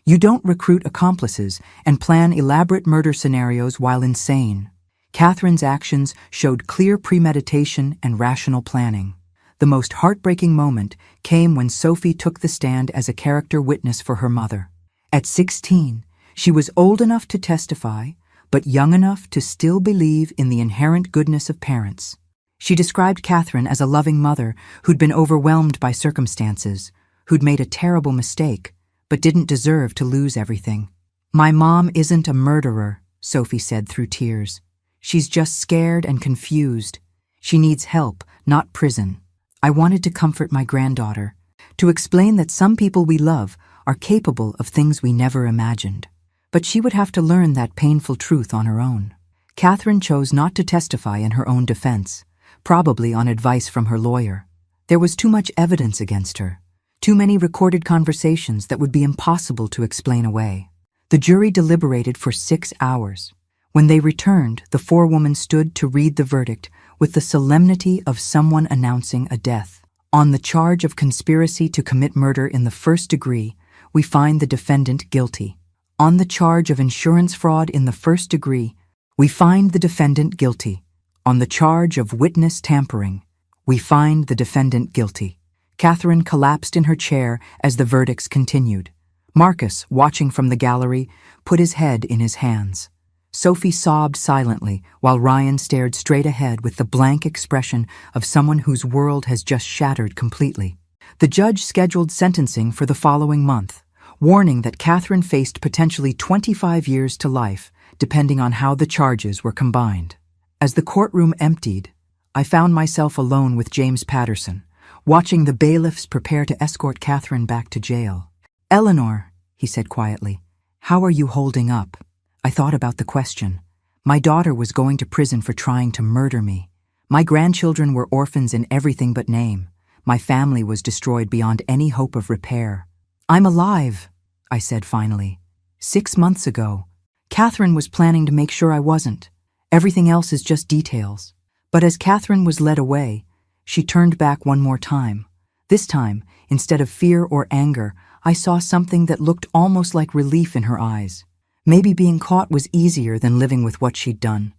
You don't recruit accomplices and plan elaborate murder scenarios while insane. Catherine's actions showed clear premeditation and rational planning. The most heartbreaking moment came when Sophie took the stand as a character witness for her mother. At 16, she was old enough to testify, but young enough to still believe in the inherent goodness of parents. She described Catherine as a loving mother who'd been overwhelmed by circumstances, who'd made a terrible mistake, but didn't deserve to lose everything. "My mom isn't a murderer," Sophie said through tears. "She's just scared and confused. She needs help, not prison." I wanted to comfort my granddaughter, to explain that some people we love are capable of things we never imagined. But she would have to learn that painful truth on her own. Catherine chose not to testify in her own defense, probably on advice from her lawyer. There was too much evidence against her, too many recorded conversations that would be impossible to explain away. The jury deliberated for 6 hours. When they returned, the forewoman stood to read the verdict with the solemnity of someone announcing a death. On the charge of conspiracy to commit murder in the first degree, we find the defendant guilty. On the charge of insurance fraud in the first degree, we find the defendant guilty. On the charge of witness tampering, we find the defendant guilty. Catherine collapsed in her chair as the verdicts continued. Marcus, watching from the gallery, put his head in his hands. Sophie sobbed silently while Ryan stared straight ahead with the blank expression of someone whose world has just shattered completely. The judge scheduled sentencing for the following month, warning that Catherine faced potentially 25 years to life, depending on how the charges were combined. As the courtroom emptied, I found myself alone with James Patterson, watching the bailiffs prepare to escort Catherine back to jail. "Eleanor," he said quietly, "how are you holding up?" I thought about the question. My daughter was going to prison for trying to murder me. My grandchildren were orphans in everything but name. My family was destroyed beyond any hope of repair. "I'm alive," I said finally. 6 months ago, Catherine was planning to make sure I wasn't. Everything else is just details. But as Catherine was led away, she turned back one more time. This time, instead of fear or anger, I saw something that looked almost like relief in her eyes. Maybe being caught was easier than living with what she'd done.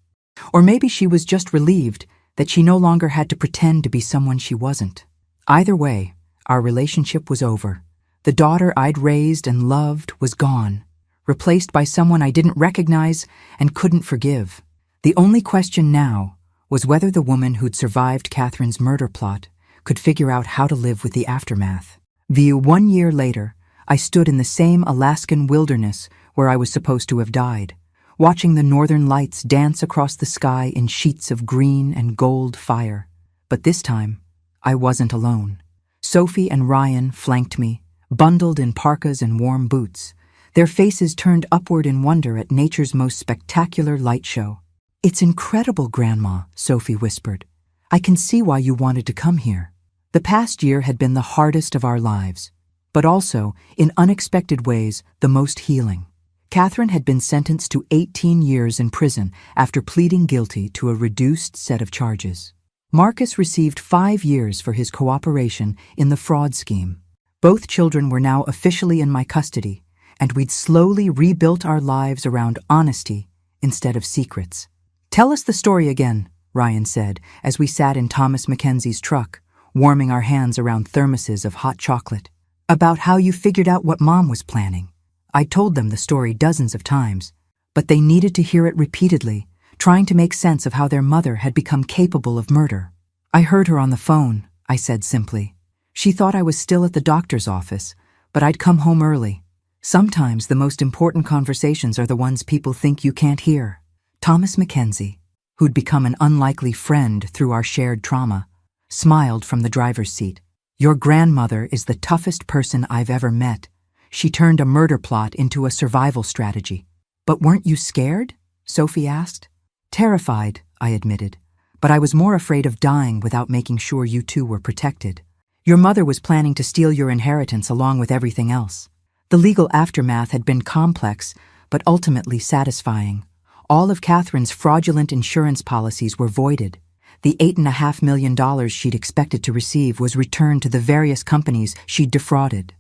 Or maybe she was just relieved that she no longer had to pretend to be someone she wasn't. Either way, our relationship was over. The daughter I'd raised and loved was gone, replaced by someone I didn't recognize and couldn't forgive. The only question now was whether the woman who'd survived Catherine's murder plot could figure out how to live with the aftermath. 1 year later, I stood in the same Alaskan wilderness where I was supposed to have died, watching the northern lights dance across the sky in sheets of green and gold fire. But this time, I wasn't alone. Sophie and Ryan flanked me, bundled in parkas and warm boots, their faces turned upward in wonder at nature's most spectacular light show. "It's incredible, Grandma," Sophie whispered. "I can see why you wanted to come here." The past year had been the hardest of our lives, but also, in unexpected ways, the most healing. Catherine had been sentenced to 18 years in prison after pleading guilty to a reduced set of charges. Marcus received 5 years for his cooperation in the fraud scheme. Both children were now officially in my custody, and we'd slowly rebuilt our lives around honesty instead of secrets. "Tell us the story again," Ryan said, as we sat in Thomas Mackenzie's truck, warming our hands around thermoses of hot chocolate. "About how you figured out what Mom was planning." I told them the story dozens of times, but they needed to hear it repeatedly, trying to make sense of how their mother had become capable of murder. "I heard her on the phone," I said simply. "She thought I was still at the doctor's office, but I'd come home early. Sometimes the most important conversations are the ones people think you can't hear." Thomas Mackenzie, who'd become an unlikely friend through our shared trauma, smiled from the driver's seat. "Your grandmother is the toughest person I've ever met. She turned a murder plot into a survival strategy." "But weren't you scared?" Sophie asked. "Terrified," I admitted, "but I was more afraid of dying without making sure you two were protected. Your mother was planning to steal your inheritance along with everything else." The legal aftermath had been complex, but ultimately satisfying. All of Catherine's fraudulent insurance policies were voided. The $8.5 million she'd expected to receive was returned to the various companies she'd defrauded.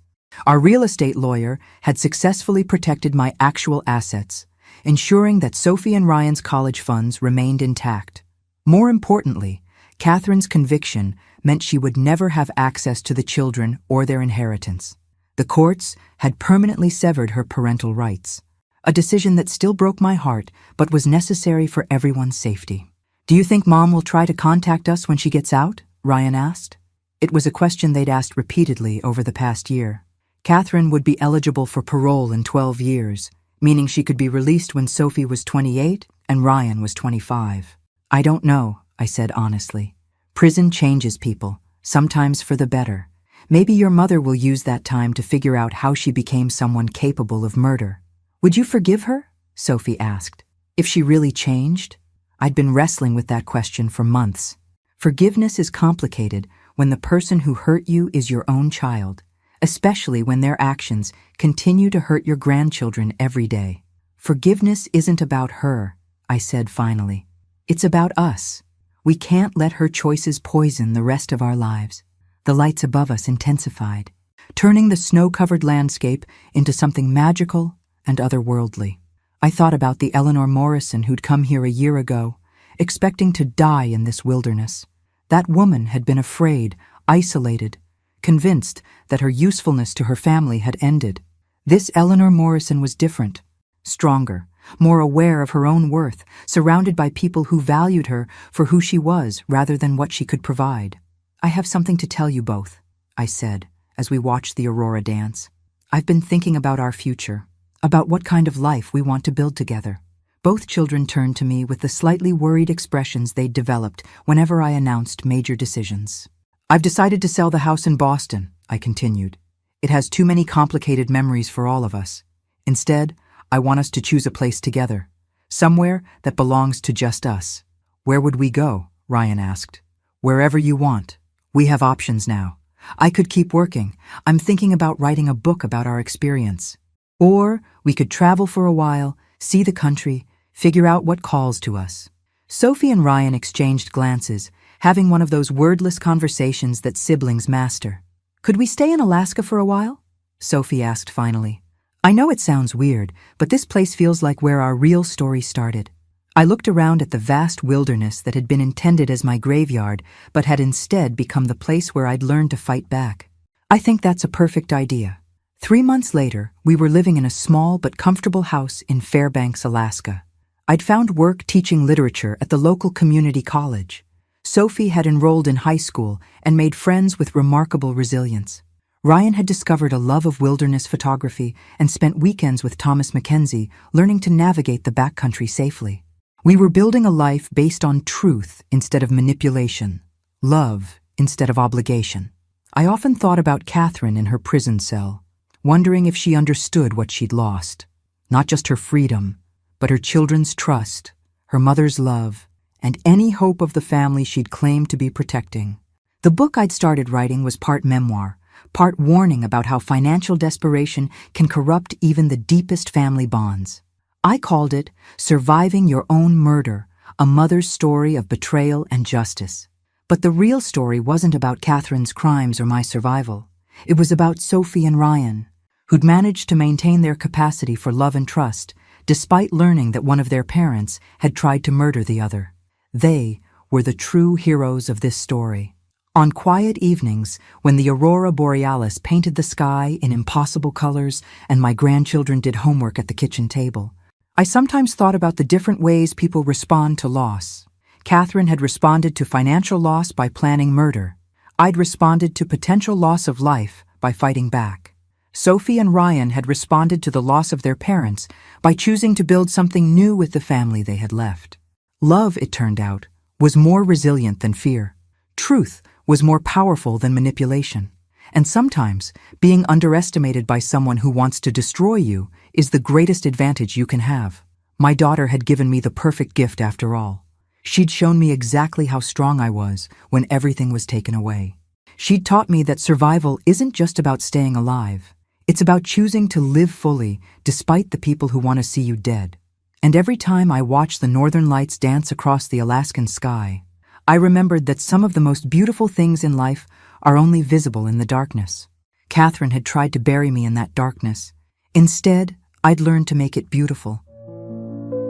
Our real estate lawyer had successfully protected my actual assets, ensuring that Sophie and Ryan's college funds remained intact. More importantly, Catherine's conviction meant she would never have access to the children or their inheritance. The courts had permanently severed her parental rights, a decision that still broke my heart but was necessary for everyone's safety. "Do you think Mom will try to contact us when she gets out?" Ryan asked. It was a question they'd asked repeatedly over the past year. Catherine would be eligible for parole in 12 years, meaning she could be released when Sophie was 28 and Ryan was 25. "I don't know," I said honestly. "Prison changes people, sometimes for the better. Maybe your mother will use that time to figure out how she became someone capable of murder. Would you forgive her? Sophie asked. If she really changed? I'd been wrestling with that question for months. Forgiveness is complicated when the person who hurt you is your own child, especially when their actions continue to hurt your grandchildren every day. Forgiveness isn't about her, I said finally. It's about us. We can't let her choices poison the rest of our lives. The lights above us intensified, turning the snow-covered landscape into something magical and otherworldly. I thought about the Eleanor Morrison who'd come here a year ago, expecting to die in this wilderness. That woman had been afraid, isolated, convinced that her usefulness to her family had ended. This Eleanor Morrison was different, stronger, more aware of her own worth, surrounded by people who valued her for who she was rather than what she could provide. I have something to tell you both, I said, as we watched the aurora dance. I've been thinking about our future, about what kind of life we want to build together. Both children turned to me with the slightly worried expressions they'd developed whenever I announced major decisions. I've decided to sell the house in Boston, I continued. It has too many complicated memories for all of us. Instead, I want us to choose a place together, somewhere that belongs to just us. Where would we go? Ryan asked. Wherever you want. We have options now. I could keep working. I'm thinking about writing a book about our experience. Or we could travel for a while, see the country, figure out what calls to us. Sophie and Ryan exchanged glances, having one of those wordless conversations that siblings master. Could we stay in Alaska for a while? Sophie asked finally. I know it sounds weird, but this place feels like where our real story started. I looked around at the vast wilderness that had been intended as my graveyard, but had instead become the place where I'd learned to fight back. I think that's a perfect idea. 3 months later, we were living in a small but comfortable house in Fairbanks, Alaska. I'd found work teaching literature at the local community college. Sophie had enrolled in high school and made friends with remarkable resilience. Ryan had discovered a love of wilderness photography and spent weekends with Thomas Mackenzie learning to navigate the backcountry safely. We were building a life based on truth instead of manipulation, love instead of obligation. I often thought about Catherine in her prison cell, wondering if she understood what she'd lost. Not just her freedom, but her children's trust, her mother's love, and any hope of the family she'd claimed to be protecting. The book I'd started writing was part memoir, part warning about how financial desperation can corrupt even the deepest family bonds. I called it Surviving Your Own Murder, a mother's story of betrayal and justice. But the real story wasn't about Catherine's crimes or my survival. It was about Sophie and Ryan, who'd managed to maintain their capacity for love and trust, despite learning that one of their parents had tried to murder the other. They were the true heroes of this story. On quiet evenings, when the aurora borealis painted the sky in impossible colors and my grandchildren did homework at the kitchen table, I sometimes thought about the different ways people respond to loss. Catherine had responded to financial loss by planning murder. I'd responded to potential loss of life by fighting back. Sophie and Ryan had responded to the loss of their parents by choosing to build something new with the family they had left. Love, it turned out, was more resilient than fear. Truth was more powerful than manipulation. And sometimes, being underestimated by someone who wants to destroy you is the greatest advantage you can have. My daughter had given me the perfect gift after all. She'd shown me exactly how strong I was when everything was taken away. She'd taught me that survival isn't just about staying alive. It's about choosing to live fully despite the people who want to see you dead. And every time I watched the northern lights dance across the Alaskan sky, I remembered that some of the most beautiful things in life are only visible in the darkness. Catherine had tried to bury me in that darkness. Instead, I'd learned to make it beautiful.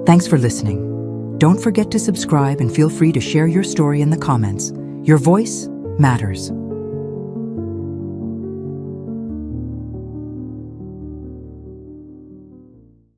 Thanks for listening. Don't forget to subscribe and feel free to share your story in the comments. Your voice matters.